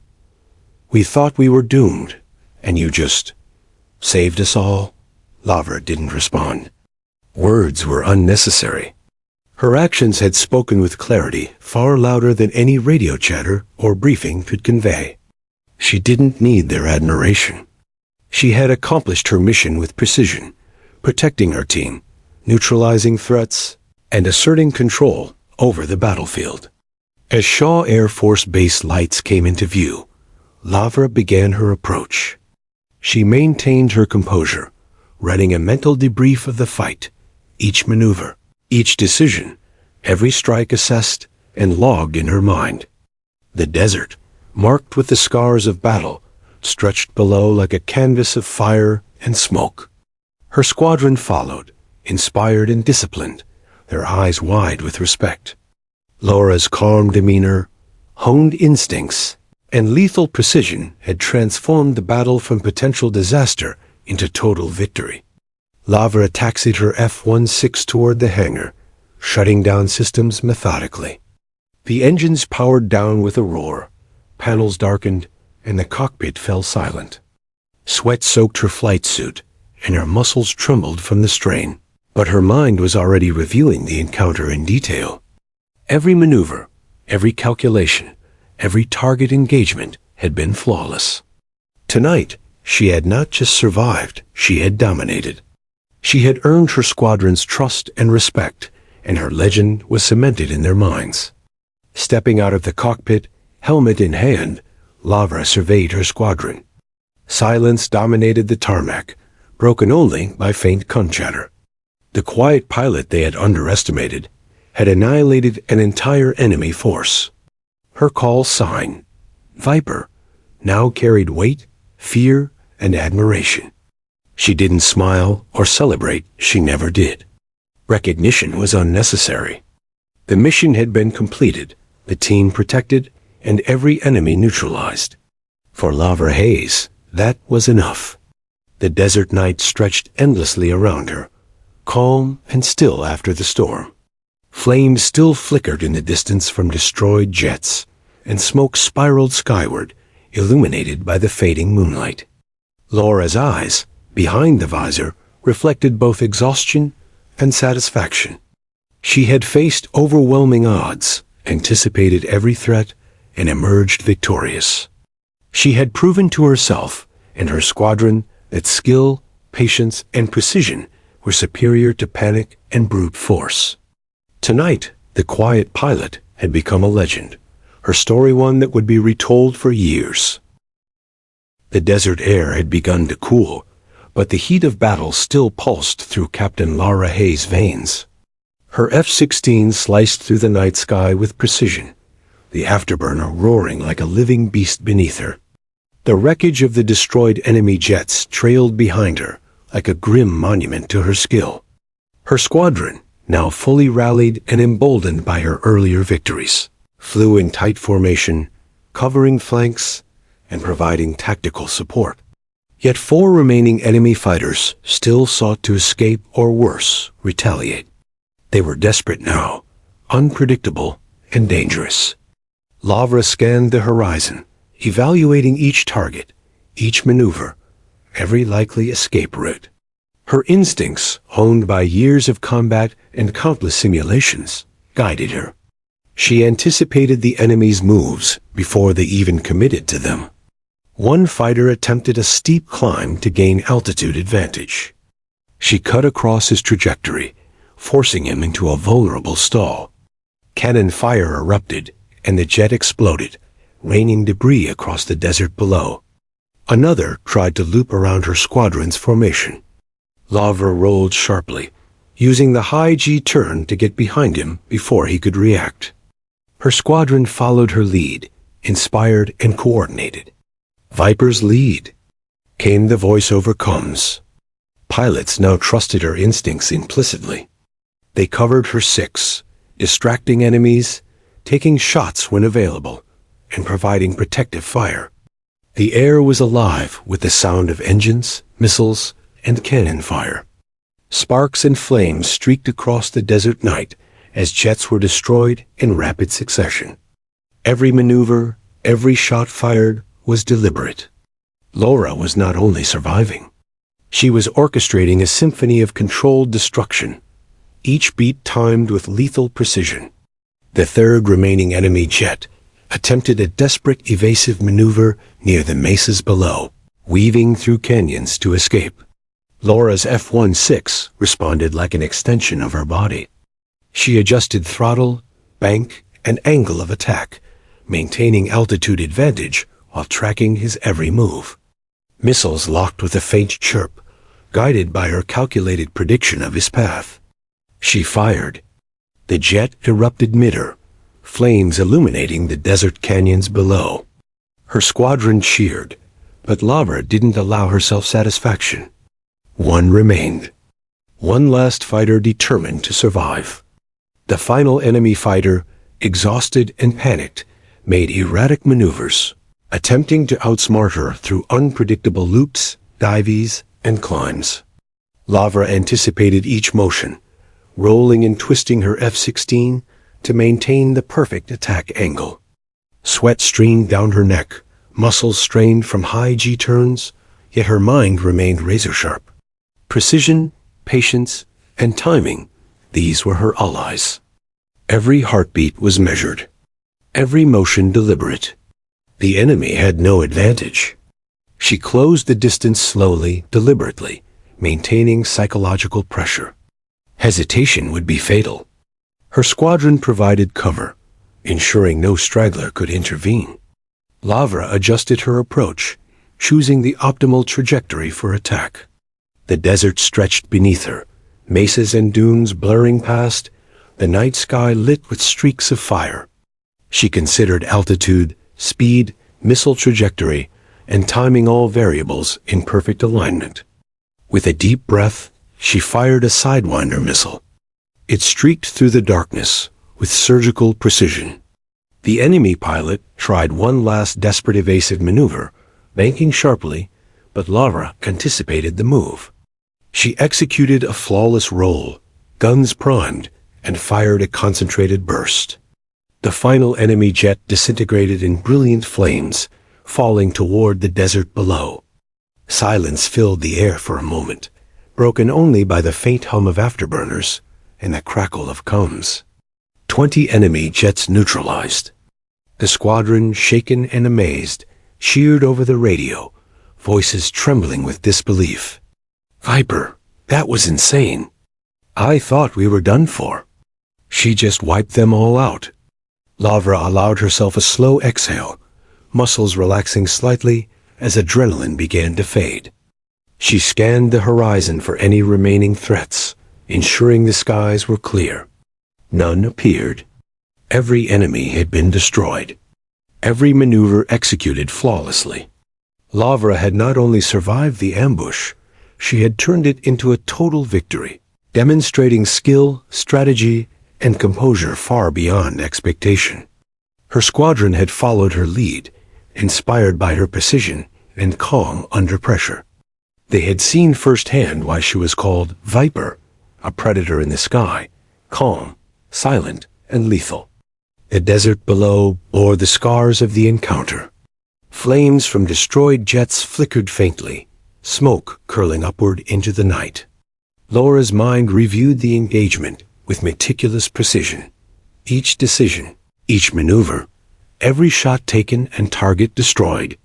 We thought we were doomed, and you just saved us all." Lavra didn't respond. Words were unnecessary. Her actions had spoken with clarity far louder than any radio chatter or briefing could convey. She didn't need their admiration. She had accomplished her mission with precision, protecting her team, neutralizing threats, and asserting control over the battlefield. As Shaw Air Force Base lights came into view, Lavra began her approach. She maintained her composure, writing a mental debrief of the fight, each maneuver, each decision, every strike assessed and logged in her mind. The desert, marked with the scars of battle, stretched below like a canvas of fire and smoke. Her squadron followed, inspired and disciplined, their eyes wide with respect. Laura's calm demeanor, honed instincts, and lethal precision had transformed the battle from potential disaster into total victory. Lavra taxied her F-16 toward the hangar, shutting down systems methodically. The engines powered down with a roar, panels darkened, and the cockpit fell silent. Sweat soaked her flight suit, and her muscles trembled from the strain. But her mind was already reviewing the encounter in detail. Every maneuver, every calculation, every target engagement had been flawless. Tonight, she had not just survived, she had dominated. She had earned her squadron's trust and respect, and her legend was cemented in their minds. Stepping out of the cockpit, helmet in hand, Lavra surveyed her squadron. Silence dominated the tarmac, broken only by faint gun chatter. The quiet pilot they had underestimated had annihilated an entire enemy force. Her call sign, Viper, now carried weight, fear, and admiration. She didn't smile or celebrate, she never did. Recognition was unnecessary. The mission had been completed, the team protected, and every enemy neutralized. For Lavra Hayes, that was enough. The desert night stretched endlessly around her, calm and still after the storm. Flames still flickered in the distance from destroyed jets, and smoke spiraled skyward, illuminated by the fading moonlight. Laura's eyes, behind the visor, reflected both exhaustion and satisfaction. She had faced overwhelming odds, anticipated every threat, and emerged victorious. She had proven to herself and her squadron that skill, patience, and precision were superior to panic and brute force. Tonight, the quiet pilot had become a legend, her story one that would be retold for years. The desert air had begun to cool, but the heat of battle still pulsed through Captain Laura Hayes' veins. Her F-16 sliced through the night sky with precision, the afterburner roaring like a living beast beneath her. The wreckage of the destroyed enemy jets trailed behind her, like a grim monument to her skill. Her squadron, now fully rallied and emboldened by her earlier victories, flew in tight formation, covering flanks and providing tactical support. Yet 4 remaining enemy fighters still sought to escape or worse, retaliate. They were desperate now, unpredictable and dangerous. Lavra scanned the horizon, evaluating each target, each maneuver, every likely escape route. Her instincts, honed by years of combat and countless simulations, guided her. She anticipated the enemy's moves before they even committed to them. One fighter attempted a steep climb to gain altitude advantage. She cut across his trajectory, forcing him into a vulnerable stall. Cannon fire erupted, and the jet exploded, raining debris across the desert below. Another tried to loop around her squadron's formation. Lavra rolled sharply, using the high G turn to get behind him before he could react. Her squadron followed her lead, inspired and coordinated. Viper's lead. Came the voice-over comms. Pilots now trusted her instincts implicitly. They covered her 6, distracting enemies, taking shots when available, and providing protective fire. The air was alive with the sound of engines, missiles, and cannon fire. Sparks and flames streaked across the desert night as jets were destroyed in rapid succession. Every maneuver, every shot fired, was deliberate. Laura was not only surviving. She was orchestrating a symphony of controlled destruction, each beat timed with lethal precision. The 3rd remaining enemy jet attempted a desperate evasive maneuver near the mesas below, weaving through canyons to escape. Laura's F-16 responded like an extension of her body. She adjusted throttle, bank, and angle of attack, maintaining altitude advantage while tracking his every move. Missiles locked with a faint chirp, guided by her calculated prediction of his path. She fired. The jet erupted mid-air, flames illuminating the desert canyons below. Her squadron cheered, but Lara didn't allow herself satisfaction. One remained. One last fighter determined to survive. The final enemy fighter, exhausted and panicked, made erratic maneuvers, attempting to outsmart her through unpredictable loops, dives, and climbs. Lara anticipated each motion, rolling and twisting her F-16 to maintain the perfect attack angle. Sweat streamed down her neck, muscles strained from high G-turns, yet her mind remained razor-sharp. Precision, patience, and timing, these were her allies. Every heartbeat was measured, every motion deliberate. The enemy had no advantage. She closed the distance slowly, deliberately, maintaining psychological pressure. Hesitation would be fatal. Her squadron provided cover, ensuring no straggler could intervene. Lara adjusted her approach, choosing the optimal trajectory for attack. The desert stretched beneath her, mesas and dunes blurring past, the night sky lit with streaks of fire. She considered altitude, speed, missile trajectory, and timing all variables in perfect alignment. With a deep breath, she fired a Sidewinder missile. It streaked through the darkness with surgical precision. The enemy pilot tried one last desperate evasive maneuver, banking sharply, but Lara anticipated the move. She executed a flawless roll, guns primed, and fired a concentrated burst. The final enemy jet disintegrated in brilliant flames, falling toward the desert below. Silence filled the air for a moment, broken only by the faint hum of afterburners and the crackle of comms. 20 enemy jets neutralized. The squadron, shaken and amazed, cheered over the radio, voices trembling with disbelief. "Viper, that was insane. I thought we were done for." She just wiped them all out. Lara allowed herself a slow exhale, muscles relaxing slightly as adrenaline began to fade. She scanned the horizon for any remaining threats, ensuring the skies were clear. None appeared. Every enemy had been destroyed. Every maneuver executed flawlessly. Lara had not only survived the ambush, she had turned it into a total victory, demonstrating skill, strategy, and composure far beyond expectation. Her squadron had followed her lead, inspired by her precision and calm under pressure. They had seen firsthand why she was called Viper, a predator in the sky, calm, silent, and lethal. The desert below bore the scars of the encounter. Flames from destroyed jets flickered faintly, smoke curling upward into the night. Lara's mind reviewed the engagement with meticulous precision. Each decision, each maneuver, every shot taken and target destroyed.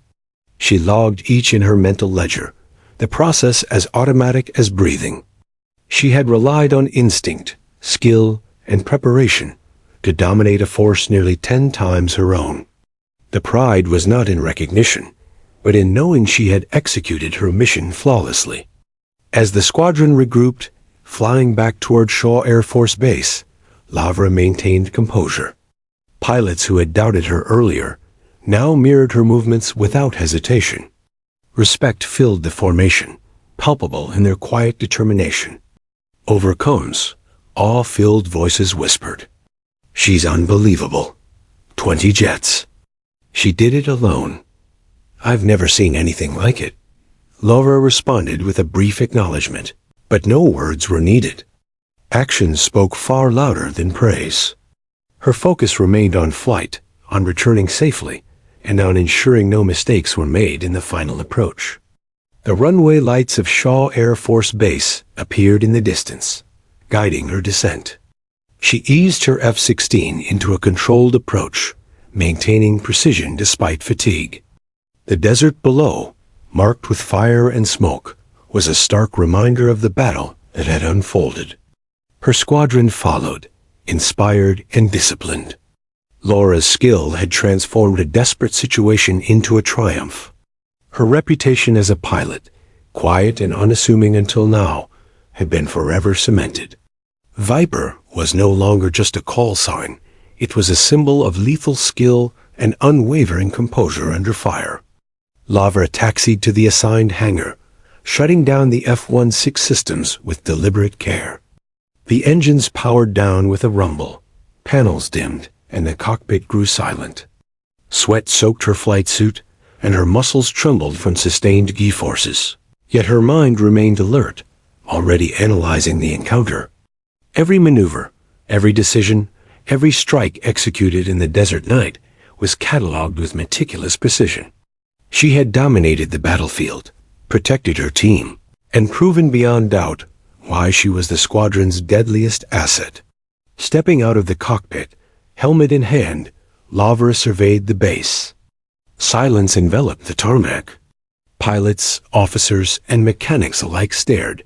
She logged each in her mental ledger, the process as automatic as breathing. She had relied on instinct, skill, and preparation to dominate a force nearly 10 times her own. The pride was not in recognition, but in knowing she had executed her mission flawlessly. As the squadron regrouped, flying back toward Shaw Air Force Base, Lara maintained composure. Pilots who had doubted her earlier now mirrored her movements without hesitation. Respect filled the formation, palpable in their quiet determination. Over combs, awe-filled voices whispered, "She's unbelievable. 20 jets. She did it alone. I've never seen anything like it." Lara responded with a brief acknowledgement, but no words were needed. Actions spoke far louder than praise. Her focus remained on flight, on returning safely, and on ensuring no mistakes were made in the final approach. The runway lights of Shaw Air Force Base appeared in the distance, guiding her descent. She eased her F-16 into a controlled approach, maintaining precision despite fatigue. The desert below, marked with fire and smoke, was a stark reminder of the battle that had unfolded. Her squadron followed, inspired and disciplined. Lara's skill had transformed a desperate situation into a triumph. Her reputation as a pilot, quiet and unassuming until now, had been forever cemented. Viper was no longer just a call sign. It was a symbol of lethal skill and unwavering composure under fire. Lavra taxied to the assigned hangar, shutting down the F-16 systems with deliberate care. The engines powered down with a rumble, panels dimmed, and the cockpit grew silent. Sweat soaked her flight suit, and her muscles trembled from sustained G-forces. Yet her mind remained alert, already analyzing the encounter. Every maneuver, every decision, every strike executed in the desert night was catalogued with meticulous precision. She had dominated the battlefield, protected her team, and proven beyond doubt why she was the squadron's deadliest asset. Stepping out of the cockpit, helmet in hand, Lavra surveyed the base. Silence enveloped the tarmac. Pilots, officers, and mechanics alike stared,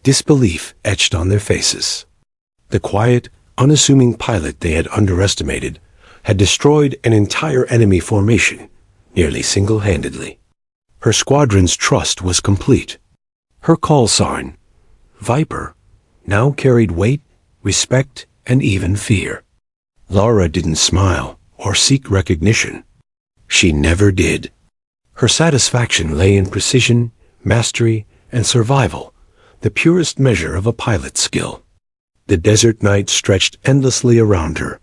disbelief etched on their faces. The quiet, unassuming pilot they had underestimated had destroyed an entire enemy formation, nearly single-handedly. Her squadron's trust was complete. Her call sign, Viper, now carried weight, respect, and even fear. Lara didn't smile or seek recognition. She never did. Her satisfaction lay in precision, mastery, and survival, the purest measure of a pilot's skill. The desert night stretched endlessly around her,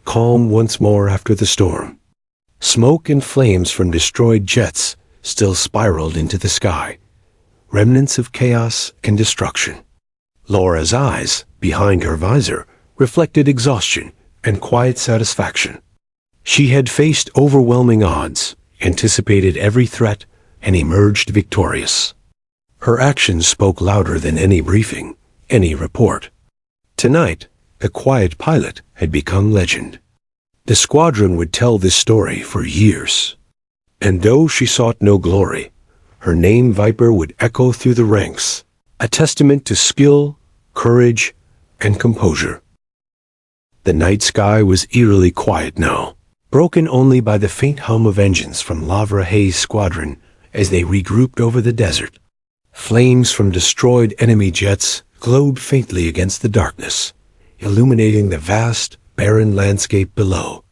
calm once more after the storm. Smoke and flames from destroyed jets still spiraled into the sky, remnants of chaos and destruction. Laura's eyes, behind her visor, reflected exhaustion and quiet satisfaction. She had faced overwhelming odds, anticipated every threat, and emerged victorious. Her actions spoke louder than any briefing, any report. Tonight, the quiet pilot had become legend. The squadron would tell this story for years. And though she sought no glory, her name Viper would echo through the ranks, a testament to skill, courage, and composure. The night sky was eerily quiet now, broken only by the faint hum of engines from Lavra Hayes' squadron as they regrouped over the desert. Flames from destroyed enemy jets glowed faintly against the darkness, illuminating the vast, barren landscape below.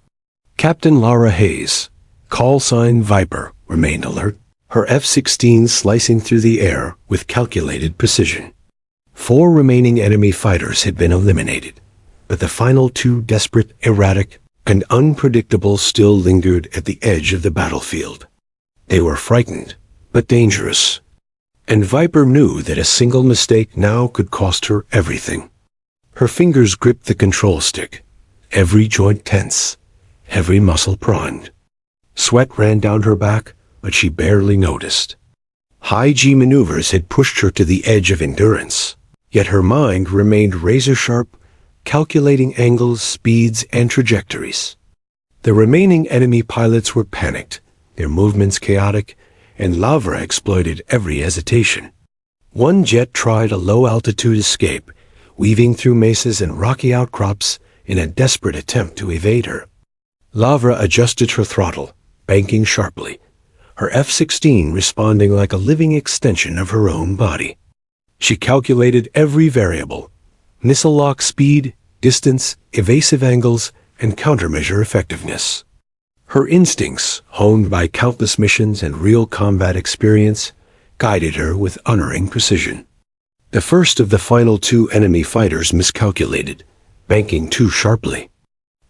Captain Lara Hayes, call sign Viper, remained alert, her F-16 slicing through the air with calculated precision. 4 remaining enemy fighters had been eliminated, but the final 2 desperate, erratic, and unpredictable still lingered at the edge of the battlefield. They were frightened, but dangerous. And Viper knew that a single mistake now could cost her everything. Her fingers gripped the control stick, every joint tense, every muscle primed. Sweat ran down her back, but she barely noticed. High G maneuvers had pushed her to the edge of endurance, yet her mind remained razor-sharp, calculating angles, speeds, and trajectories. The remaining enemy pilots were panicked, their movements chaotic, and Lavra exploited every hesitation. One jet tried a low-altitude escape, weaving through mesas and rocky outcrops in a desperate attempt to evade her. Lavra adjusted her throttle, banking sharply, her F-16 responding like a living extension of her own body. She calculated every variable: missile lock speed, distance, evasive angles, and countermeasure effectiveness. Her instincts, honed by countless missions and real combat experience, guided her with unerring precision. The first of the final 2 enemy fighters miscalculated, banking too sharply.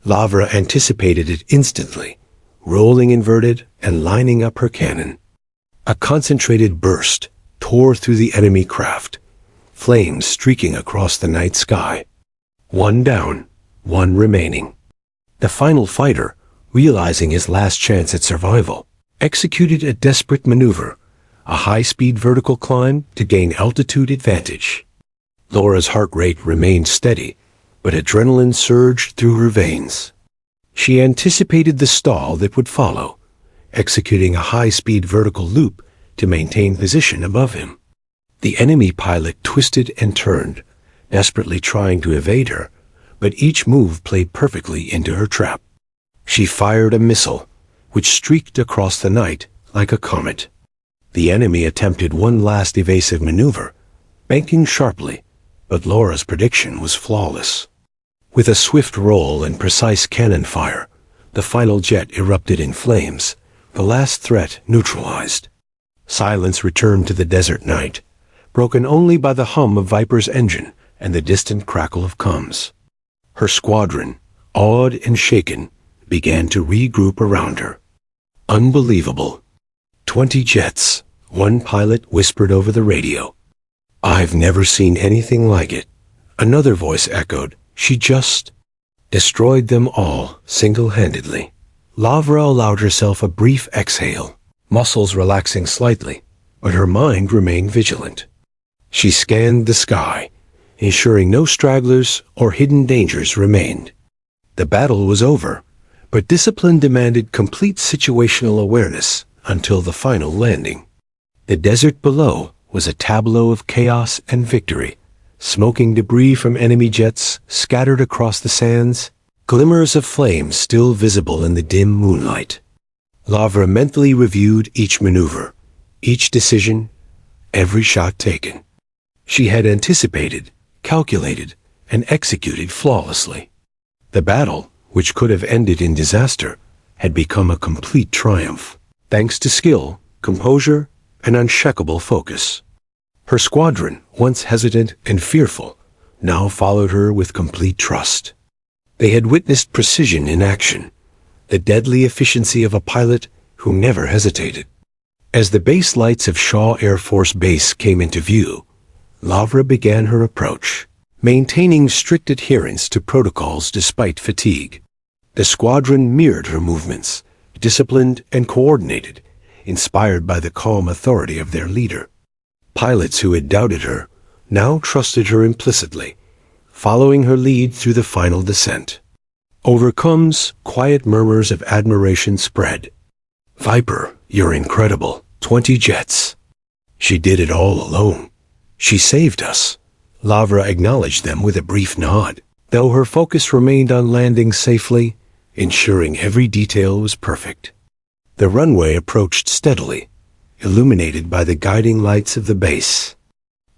Lavra anticipated it instantly, rolling inverted and lining up her cannon. A concentrated burst tore through the enemy craft, flames streaking across the night sky. 1 down, 1 remaining. The final fighter, realizing his last chance at survival, executed a desperate maneuver, a high-speed vertical climb to gain altitude advantage. Laura's heart rate remained steady, but adrenaline surged through her veins. She anticipated the stall that would follow, executing a high-speed vertical loop to maintain position above him. The enemy pilot twisted and turned, desperately trying to evade her, but each move played perfectly into her trap. She fired a missile, which streaked across the night like a comet. The enemy attempted one last evasive maneuver, banking sharply, But Laura's prediction was flawless. With a swift roll and precise cannon fire, the final jet erupted in flames, the last threat neutralized. Silence returned to the desert night, broken only by the hum of Viper's engine and the distant crackle of comms. Her squadron, awed and shaken, began to regroup around her. Unbelievable. 20 jets, one pilot whispered over the radio. "I've never seen anything like it." Another voice echoed, "She just destroyed them all, single-handedly." Lavra allowed herself a brief exhale, muscles relaxing slightly, but her mind remained vigilant. She scanned the sky, ensuring no stragglers or hidden dangers remained. The battle was over, but discipline demanded complete situational awareness until the final landing. The desert below was a tableau of chaos and victory. Smoking debris from enemy jets scattered across the sands, glimmers of flame still visible in the dim moonlight. Lavra mentally reviewed each maneuver, each decision, every shot taken. She had anticipated, calculated, and executed flawlessly. The battle, which could have ended in disaster, had become a complete triumph, thanks to skill, composure, and unshakable focus. Her squadron, once hesitant and fearful, now followed her with complete trust. They had witnessed precision in action, the deadly efficiency of a pilot who never hesitated. As the base lights of Shaw Air Force Base came into view, Lavra began her approach, maintaining strict adherence to protocols despite fatigue. The squadron mirrored her movements, disciplined and coordinated, inspired by the calm authority of their leader. Pilots who had doubted her now trusted her implicitly, following her lead through the final descent. Over comms, quiet murmurs of admiration spread. "Viper, you're incredible. 20 jets. She did it all alone. She saved us." Lavra acknowledged them with a brief nod, though her focus remained on landing safely, ensuring every detail was perfect. The runway approached steadily, illuminated by the guiding lights of the base.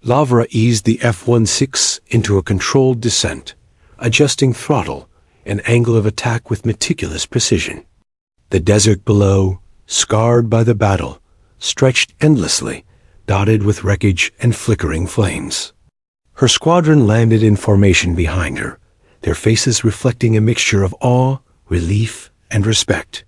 Lavra eased the F-16 into a controlled descent, adjusting throttle and angle of attack with meticulous precision. The desert below, scarred by the battle, stretched endlessly, dotted with wreckage and flickering flames. Her squadron landed in formation behind her, their faces reflecting a mixture of awe, relief, and respect.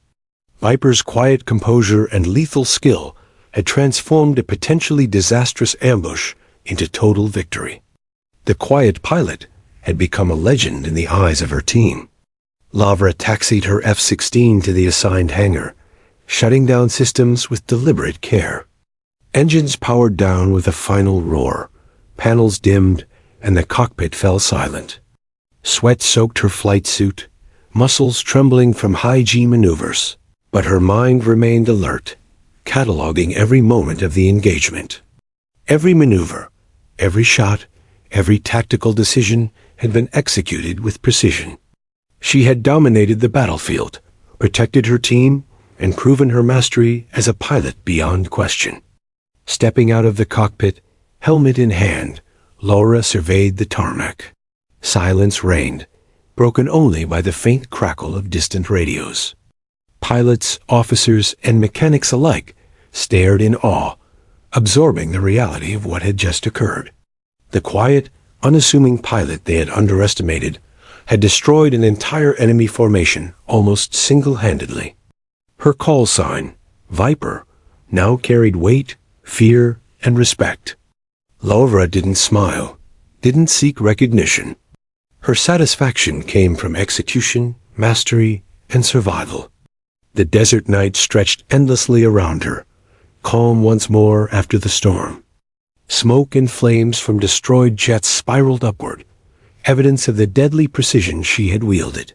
Viper's quiet composure and lethal skill had transformed a potentially disastrous ambush into total victory. The quiet pilot had become a legend in the eyes of her team. Lavra taxied her F-16 to the assigned hangar, shutting down systems with deliberate care. Engines powered down with a final roar, panels dimmed, and the cockpit fell silent. Sweat soaked her flight suit, muscles trembling from high-G maneuvers, but her mind remained alert, cataloging every moment of the engagement. Every maneuver, every shot, every tactical decision had been executed with precision. She had dominated the battlefield, protected her team, and proven her mastery as a pilot beyond question. Stepping out of the cockpit, helmet in hand, Laura surveyed the tarmac. Silence reigned, broken only by the faint crackle of distant radios. Pilots, officers, and mechanics alike stared in awe, absorbing the reality of what had just occurred. The quiet, unassuming pilot they had underestimated had destroyed an entire enemy formation almost single-handedly. Her call sign, Viper, now carried weight, fear, and respect. Lavra didn't smile, didn't seek recognition. Her satisfaction came from execution, mastery, and survival. The desert night stretched endlessly around her, calm once more after the storm. Smoke and flames from destroyed jets spiraled upward, evidence of the deadly precision she had wielded.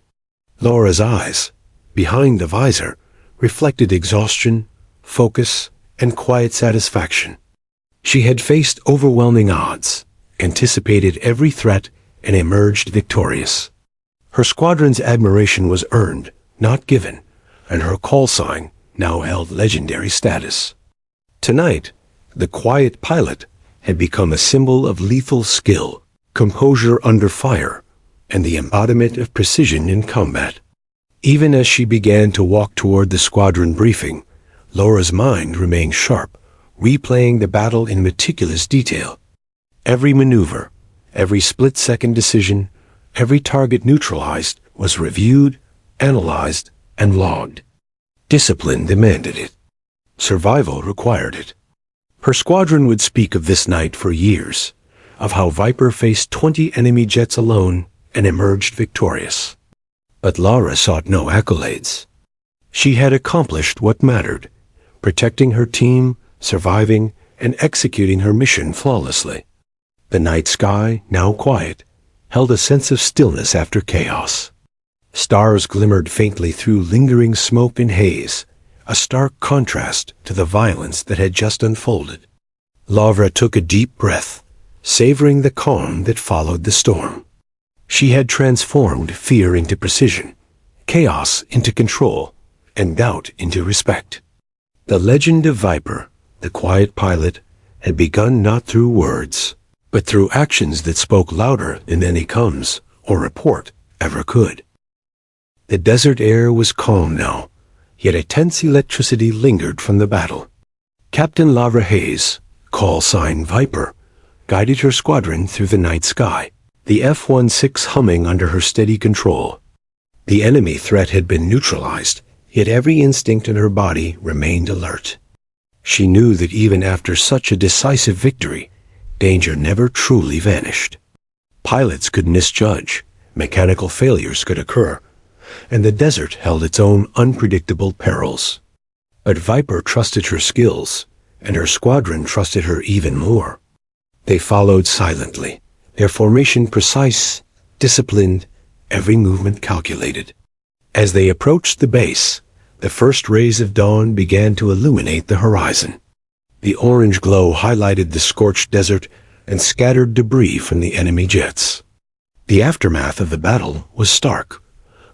Laura's eyes, behind the visor, reflected exhaustion, focus, and quiet satisfaction. She had faced overwhelming odds, anticipated every threat, and emerged victorious. Her squadron's admiration was earned, not given, and her call sign now held legendary status. Tonight, the quiet pilot had become a symbol of lethal skill, composure under fire, and the embodiment of precision in combat. Even as she began to walk toward the squadron briefing, Laura's mind remained sharp, replaying the battle in meticulous detail. Every maneuver, every split-second decision, every target neutralized was reviewed, analyzed, and logged. Discipline demanded it. Survival required it. Her squadron would speak of this night for years, of how Viper faced 20 enemy jets alone and emerged victorious. But Laura sought no accolades. She had accomplished what mattered, protecting her team, surviving, and executing her mission flawlessly. The night sky, now quiet, held a sense of stillness after chaos. Stars glimmered faintly through lingering smoke and haze, a stark contrast to the violence that had just unfolded. Laura took a deep breath, savoring the calm that followed the storm. She had transformed fear into precision, chaos into control, and doubt into respect. The legend of Viper, the quiet pilot, had begun not through words, but through actions that spoke louder than any comms or report ever could. The desert air was calm now, yet a tense electricity lingered from the battle. Captain Laura Hayes, call sign Viper, guided her squadron through the night sky, the F-16 humming under her steady control. The enemy threat had been neutralized, yet every instinct in her body remained alert. She knew that even after such a decisive victory, danger never truly vanished. Pilots could misjudge, mechanical failures could occur, and the desert held its own unpredictable perils. But Viper trusted her skills, and her squadron trusted her even more. They followed silently, their formation precise, disciplined, every movement calculated. As they approached the base, the first rays of dawn began to illuminate the horizon. The orange glow highlighted the scorched desert and scattered debris from the enemy jets. The aftermath of the battle was stark,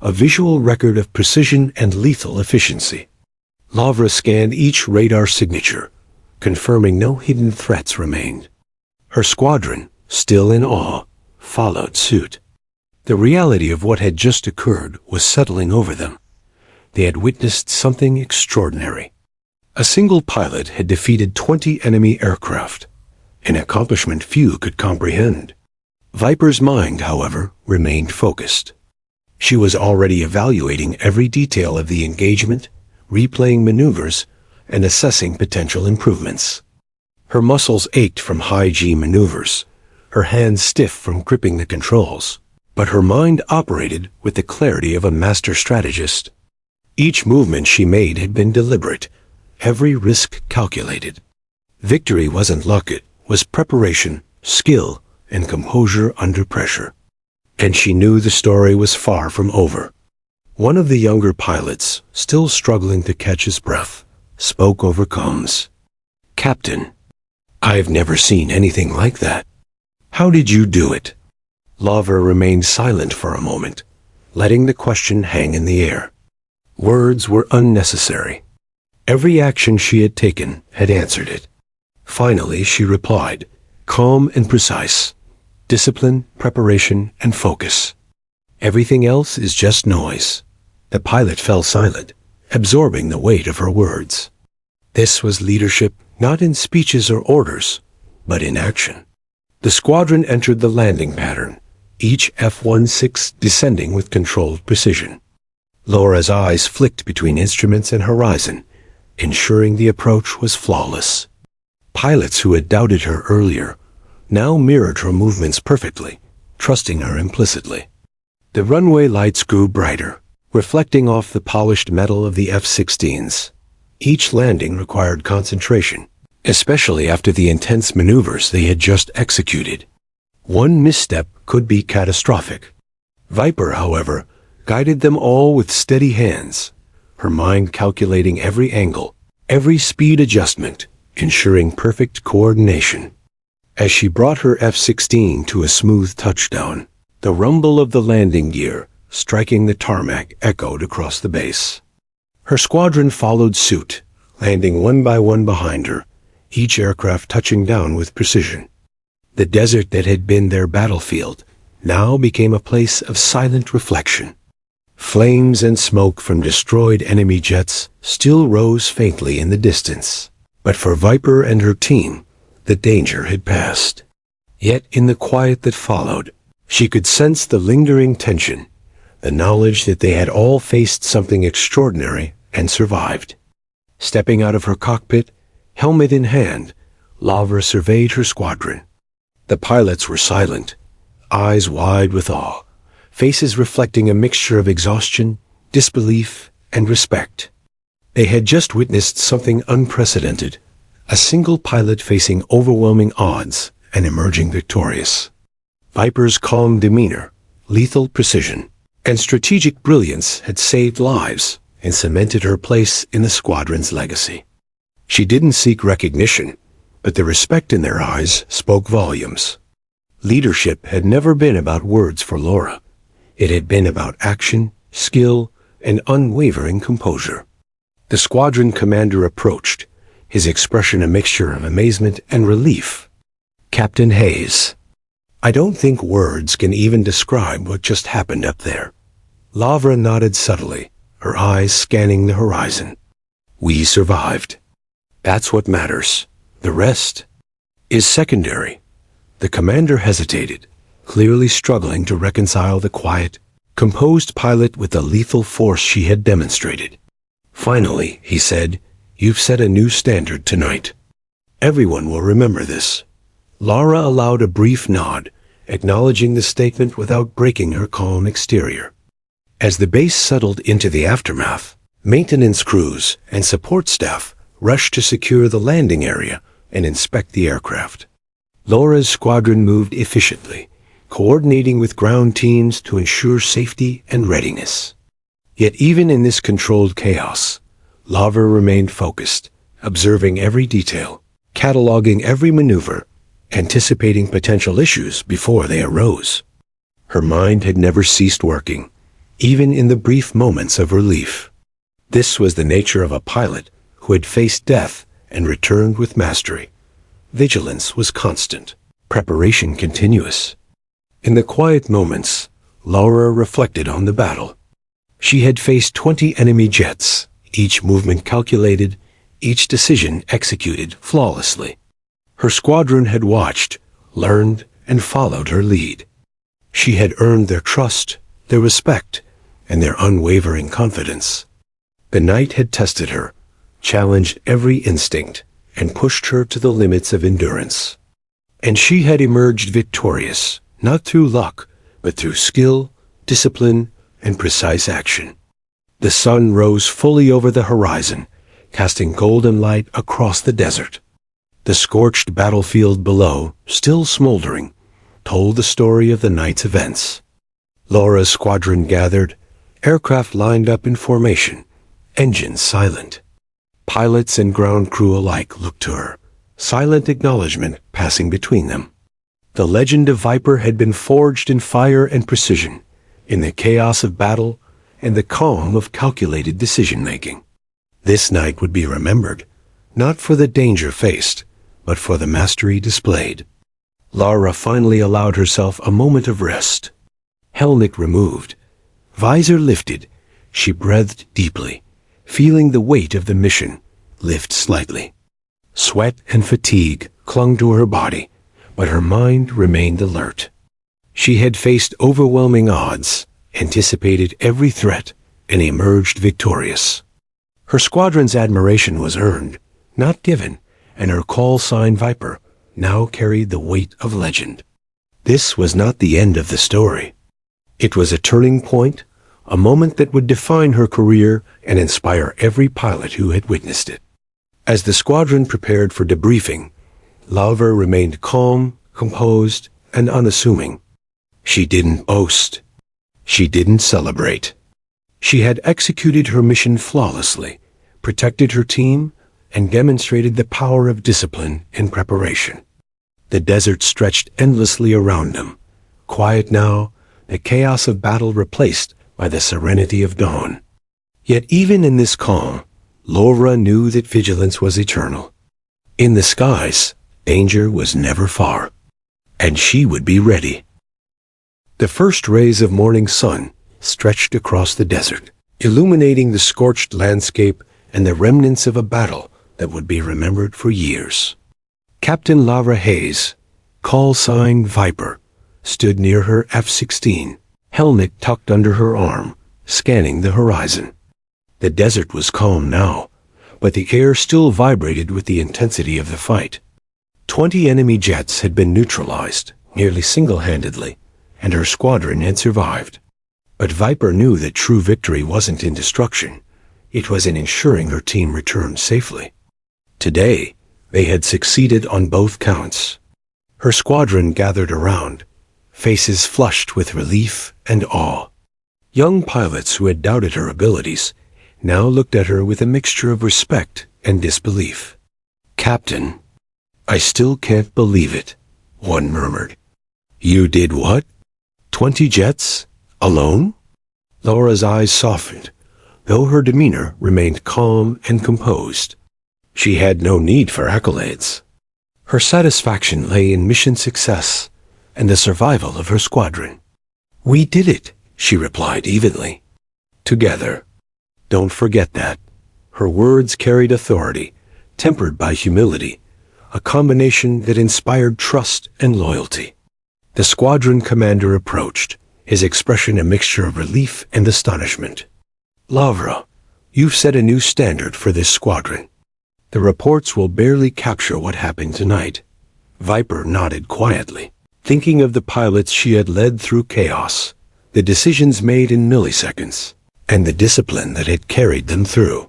a visual record of precision and lethal efficiency. Laura scanned each radar signature, confirming no hidden threats remained. Her squadron, still in awe, followed suit. The reality of what had just occurred was settling over them. They had witnessed something extraordinary. A single pilot had defeated 20 enemy aircraft, an accomplishment few could comprehend. Viper's mind, however, remained focused. She was already evaluating every detail of the engagement, replaying maneuvers, and assessing potential improvements. Her muscles ached from high-G maneuvers, her hands stiff from gripping the controls, but her mind operated with the clarity of a master strategist. Each movement she made had been deliberate, every risk calculated. Victory wasn't luck, it was preparation, skill, and composure under pressure. And she knew the story was far from over. One of the younger pilots, still struggling to catch his breath, spoke over comms. "Captain, I've never seen anything like that. How did you do it?" Laura remained silent for a moment, letting the question hang in the air. Words were unnecessary. Every action she had taken had answered it. Finally, she replied, calm and precise. Discipline, preparation, and focus. Everything else is just noise. The pilot fell silent, absorbing the weight of her words. This was leadership, not in speeches or orders, but in action. The squadron entered the landing pattern, each F-16 descending with controlled precision. Laura's eyes flicked between instruments and horizon, ensuring the approach was flawless. Pilots who had doubted her earlier now mirrored her movements perfectly, trusting her implicitly. The runway lights grew brighter, reflecting off the polished metal of the F-16s. Each landing required concentration, especially after the intense maneuvers they had just executed. One misstep could be catastrophic. Viper, however, guided them all with steady hands, her mind calculating every angle, every speed adjustment, ensuring perfect coordination. As she brought her F-16 to a smooth touchdown, the rumble of the landing gear striking the tarmac echoed across the base. Her squadron followed suit, landing one by one behind her, each aircraft touching down with precision. The desert that had been their battlefield now became a place of silent reflection. Flames and smoke from destroyed enemy jets still rose faintly in the distance, but for Viper and her team, the danger had passed. Yet in the quiet that followed, she could sense the lingering tension, the knowledge that they had all faced something extraordinary and survived. Stepping out of her cockpit, helmet in hand, Lavra surveyed her squadron. The pilots were silent, eyes wide with awe, faces reflecting a mixture of exhaustion, disbelief, and respect. They had just witnessed something unprecedented, a single pilot facing overwhelming odds and emerging victorious. Viper's calm demeanor, lethal precision, and strategic brilliance had saved lives and cemented her place in the squadron's legacy. She didn't seek recognition, but the respect in their eyes spoke volumes. Leadership had never been about words for Laura. It had been about action, skill, and unwavering composure. The squadron commander approached, his expression a mixture of amazement and relief. "Captain Hayes, I don't think words can even describe what just happened up there." Lavra nodded subtly, her eyes scanning the horizon. "We survived. That's what matters. The rest is secondary." The commander hesitated, clearly struggling to reconcile the quiet, composed pilot with the lethal force she had demonstrated. "Finally," he said, "you've set a new standard tonight. Everyone will remember this." Lara allowed a brief nod, acknowledging the statement without breaking her calm exterior. As the base settled into the aftermath, maintenance crews and support staff rushed to secure the landing area and inspect the aircraft. Laura's squadron moved efficiently, coordinating with ground teams to ensure safety and readiness. Yet even in this controlled chaos, Lavra remained focused, observing every detail, cataloging every maneuver, anticipating potential issues before they arose. Her mind had never ceased working, even in the brief moments of relief. This was the nature of a pilot who had faced death and returned with mastery. Vigilance was constant, preparation continuous. In the quiet moments, Laura reflected on the battle. She had faced 20 enemy jets, each movement calculated, each decision executed flawlessly. Her squadron had watched, learned, and followed her lead. She had earned their trust, their respect, and their unwavering confidence. The night had tested her, challenged every instinct, and pushed her to the limits of endurance. And she had emerged victorious, not through luck, but through skill, discipline, and precise action. The sun rose fully over the horizon, casting golden light across the desert. The scorched battlefield below, still smoldering, told the story of the night's events. Laura's squadron gathered, aircraft lined up in formation, engines silent. Pilots and ground crew alike looked to her, silent acknowledgement passing between them. The legend of Viper had been forged in fire and precision, in the chaos of battle and the calm of calculated decision-making. This night would be remembered, not for the danger faced, but for the mastery displayed. Lara finally allowed herself a moment of rest. Helmet removed, visor lifted, she breathed deeply, feeling the weight of the mission lift slightly. Sweat and fatigue clung to her body, but her mind remained alert. She had faced overwhelming odds, anticipated every threat, and emerged victorious. Her squadron's admiration was earned, not given, and her call sign Viper now carried the weight of legend. This was not the end of the story. It was a turning point, a moment that would define her career and inspire every pilot who had witnessed it. As the squadron prepared for debriefing, Lavra remained calm, composed, and unassuming. She didn't boast. She didn't celebrate. She had executed her mission flawlessly, protected her team, and demonstrated the power of discipline and preparation. The desert stretched endlessly around them, quiet now, the chaos of battle replaced by the serenity of dawn. Yet even in this calm, Laura knew that vigilance was eternal. In the skies, danger was never far. and she would be ready. The first rays of morning sun stretched across the desert, illuminating the scorched landscape and the remnants of a battle that would be remembered for years. Captain Lara Hayes, call sign Viper, stood near her F-16, helmet tucked under her arm, scanning the horizon. The desert was calm now, but the air still vibrated with the intensity of the fight. 20 enemy jets had been neutralized, nearly single-handedly, and her squadron had survived. But Viper knew that true victory wasn't in destruction. It was in ensuring her team returned safely. Today, they had succeeded on both counts. Her squadron gathered around, faces flushed with relief and awe. Young pilots who had doubted her abilities now looked at her with a mixture of respect and disbelief. "Captain, I still can't believe it," one murmured. "You did what? 20 jets? Alone?" Laura's eyes softened, though her demeanor remained calm and composed. She had no need for accolades. Her satisfaction lay in mission success and the survival of her squadron. "We did it," she replied evenly. "Together. Don't forget that." Her words carried authority, tempered by humility, a combination that inspired trust and loyalty. The squadron commander approached, his expression a mixture of relief and astonishment. "Lavra, you've set a new standard for this squadron. The reports will barely capture what happened tonight." Viper nodded quietly, thinking of the pilots she had led through chaos, the decisions made in milliseconds, and the discipline that had carried them through.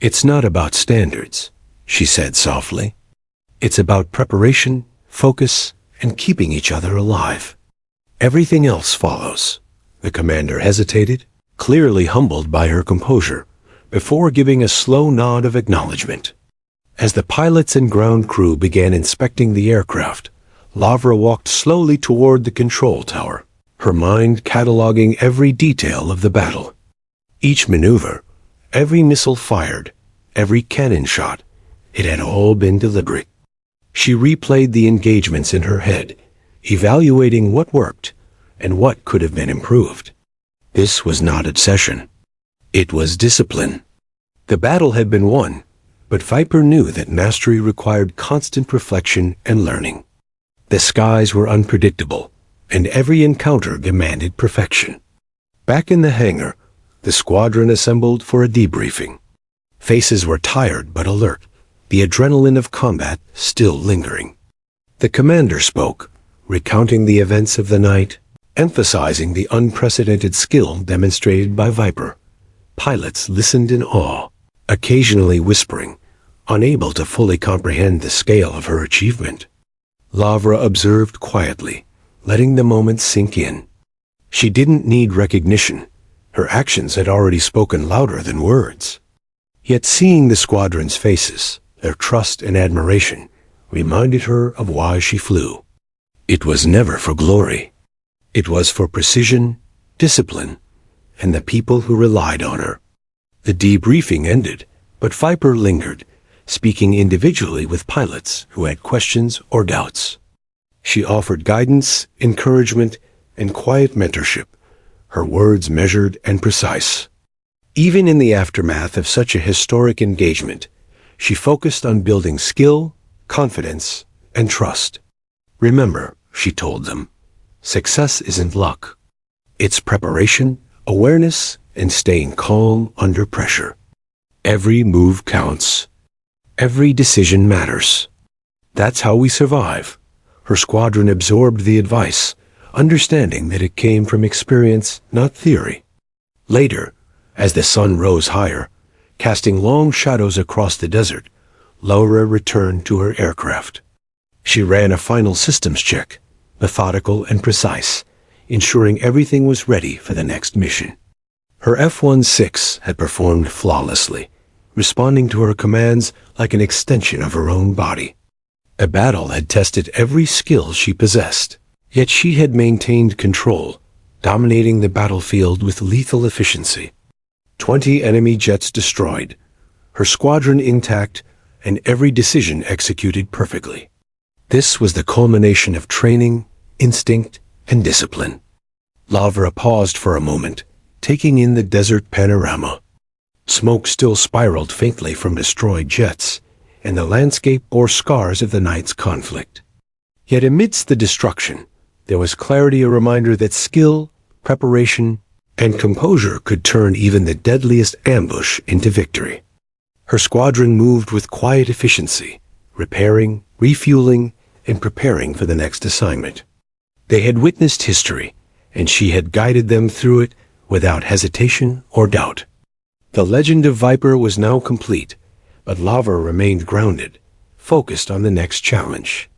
"It's not about standards," she said softly. "It's about preparation, focus, and keeping each other alive. Everything else follows." The commander hesitated, clearly humbled by her composure, before giving a slow nod of acknowledgement. As the pilots and ground crew began inspecting the aircraft, Lavra walked slowly toward the control tower, her mind cataloging every detail of the battle. Each maneuver, every missile fired, every cannon shot, it had all been deliberate. She replayed the engagements in her head, evaluating what worked and what could have been improved. This was not obsession. It was discipline. The battle had been won, but Viper knew that mastery required constant reflection and learning. The skies were unpredictable, and every encounter demanded perfection. Back in the hangar, the squadron assembled for a debriefing. Faces were tired but alert, the adrenaline of combat still lingering. The commander spoke, recounting the events of the night, emphasizing the unprecedented skill demonstrated by Viper. Pilots listened in awe, occasionally whispering, unable to fully comprehend the scale of her achievement. Lavra observed quietly, letting the moment sink in. She didn't need recognition. Her actions had already spoken louder than words. Yet seeing the squadron's faces, their trust and admiration, reminded her of why she flew. It was never for glory. It was for precision, discipline, and the people who relied on her. The debriefing ended, but Viper lingered, speaking individually with pilots who had questions or doubts. She offered guidance, encouragement, and quiet mentorship, her words measured and precise. Even in the aftermath of such a historic engagement, she focused on building skill, confidence, and trust. "Remember," she told them, "success isn't luck. It's preparation, awareness, and staying calm under pressure. Every move counts. Every decision matters." That's how we survive. Her squadron absorbed the advice, understanding that it came from experience, not theory. Later, as the sun rose higher, casting long shadows across the desert, Laura returned to her aircraft. She ran a final systems check, methodical and precise, ensuring everything was ready for the next mission. Her F-16 had performed flawlessly, responding to her commands like an extension of her own body. A battle had tested every skill she possessed, yet she had maintained control, dominating the battlefield with lethal efficiency. 20 enemy jets destroyed, her squadron intact, and every decision executed perfectly. This was the culmination of training, instinct, and discipline. Lavra paused for a moment, taking in the desert panorama. Smoke still spiraled faintly from destroyed jets, and the landscape bore scars of the night's conflict. Yet amidst the destruction, there was clarity, a reminder that skill, preparation, and composure could turn even the deadliest ambush into victory. Her squadron moved with quiet efficiency, repairing, refueling, and preparing for the next assignment. They had witnessed history, and she had guided them through it without hesitation or doubt. The legend of Viper was now complete, but Lavra remained grounded, focused on the next challenge.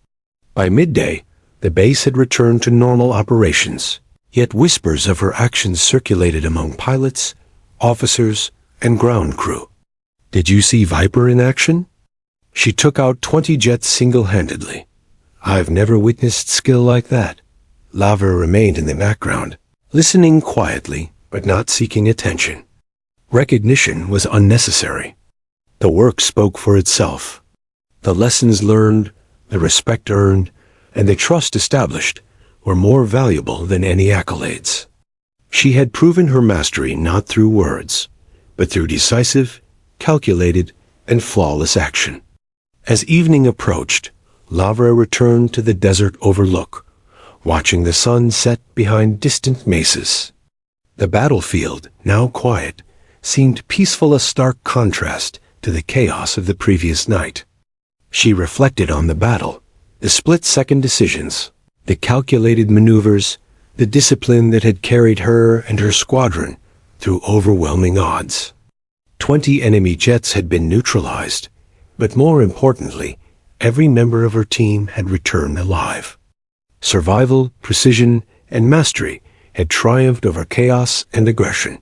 By midday, the base had returned to normal operations, yet whispers of her actions circulated among pilots, officers, and ground crew. "Did you see Viper in action? She took out 20 jets single-handedly. I've never witnessed skill like that." Lavra remained in the background, listening quietly but not seeking attention. Recognition was unnecessary. The work spoke for itself. The lessons learned, the respect earned, and the trust established were more valuable than any accolades. She had proven her mastery not through words, but through decisive, calculated, and flawless action. As evening approached, Lavra returned to the desert overlook, watching the sun set behind distant mesas. The battlefield, now quiet, seemed peaceful, a stark contrast to the chaos of the previous night. She reflected on the battle, the split-second decisions, the calculated maneuvers, the discipline that had carried her and her squadron through overwhelming odds. 20 enemy jets had been neutralized, but more importantly, every member of her team had returned alive. Survival, precision, and mastery had triumphed over chaos and aggression.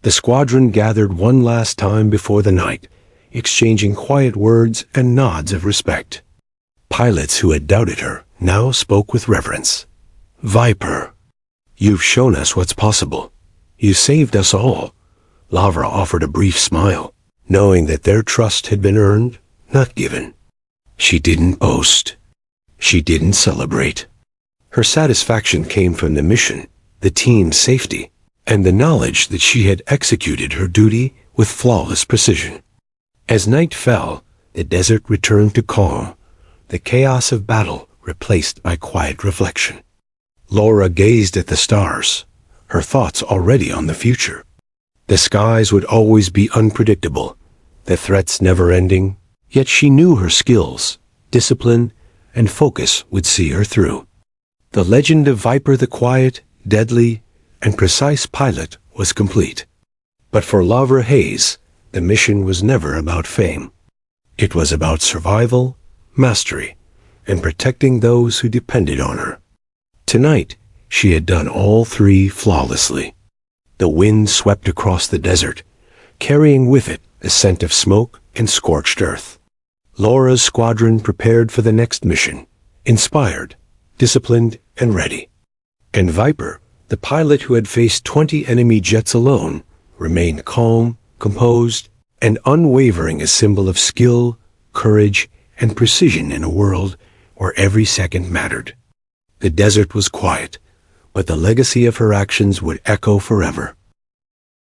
The squadron gathered one last time before the night, exchanging quiet words and nods of respect. Pilots who had doubted her now spoke with reverence. "Viper, you've shown us what's possible. You saved us all." Lavra offered a brief smile, knowing that their trust had been earned, not given. She didn't boast. She didn't celebrate. Her satisfaction came from the mission, the team's safety, and the knowledge that she had executed her duty with flawless precision. As night fell, the desert returned to calm, the chaos of battle replaced by quiet reflection. Laura gazed at the stars, her thoughts already on the future. The skies would always be unpredictable, the threats never-ending, yet she knew her skills, discipline, and focus would see her through. The legend of Viper, the quiet, deadly, and precise pilot, was complete. But for Lavra Hayes, the mission was never about fame. It was about survival, mastery, and protecting those who depended on her. Tonight, she had done all three flawlessly. The wind swept across the desert, carrying with it a scent of smoke and scorched earth. Laura's squadron prepared for the next mission, inspired, disciplined, and ready. And Viper, the pilot who had faced 20 enemy jets alone, remained calm, composed, and unwavering, a symbol of skill, courage, and precision in a world where every second mattered. The desert was quiet, but the legacy of her actions would echo forever.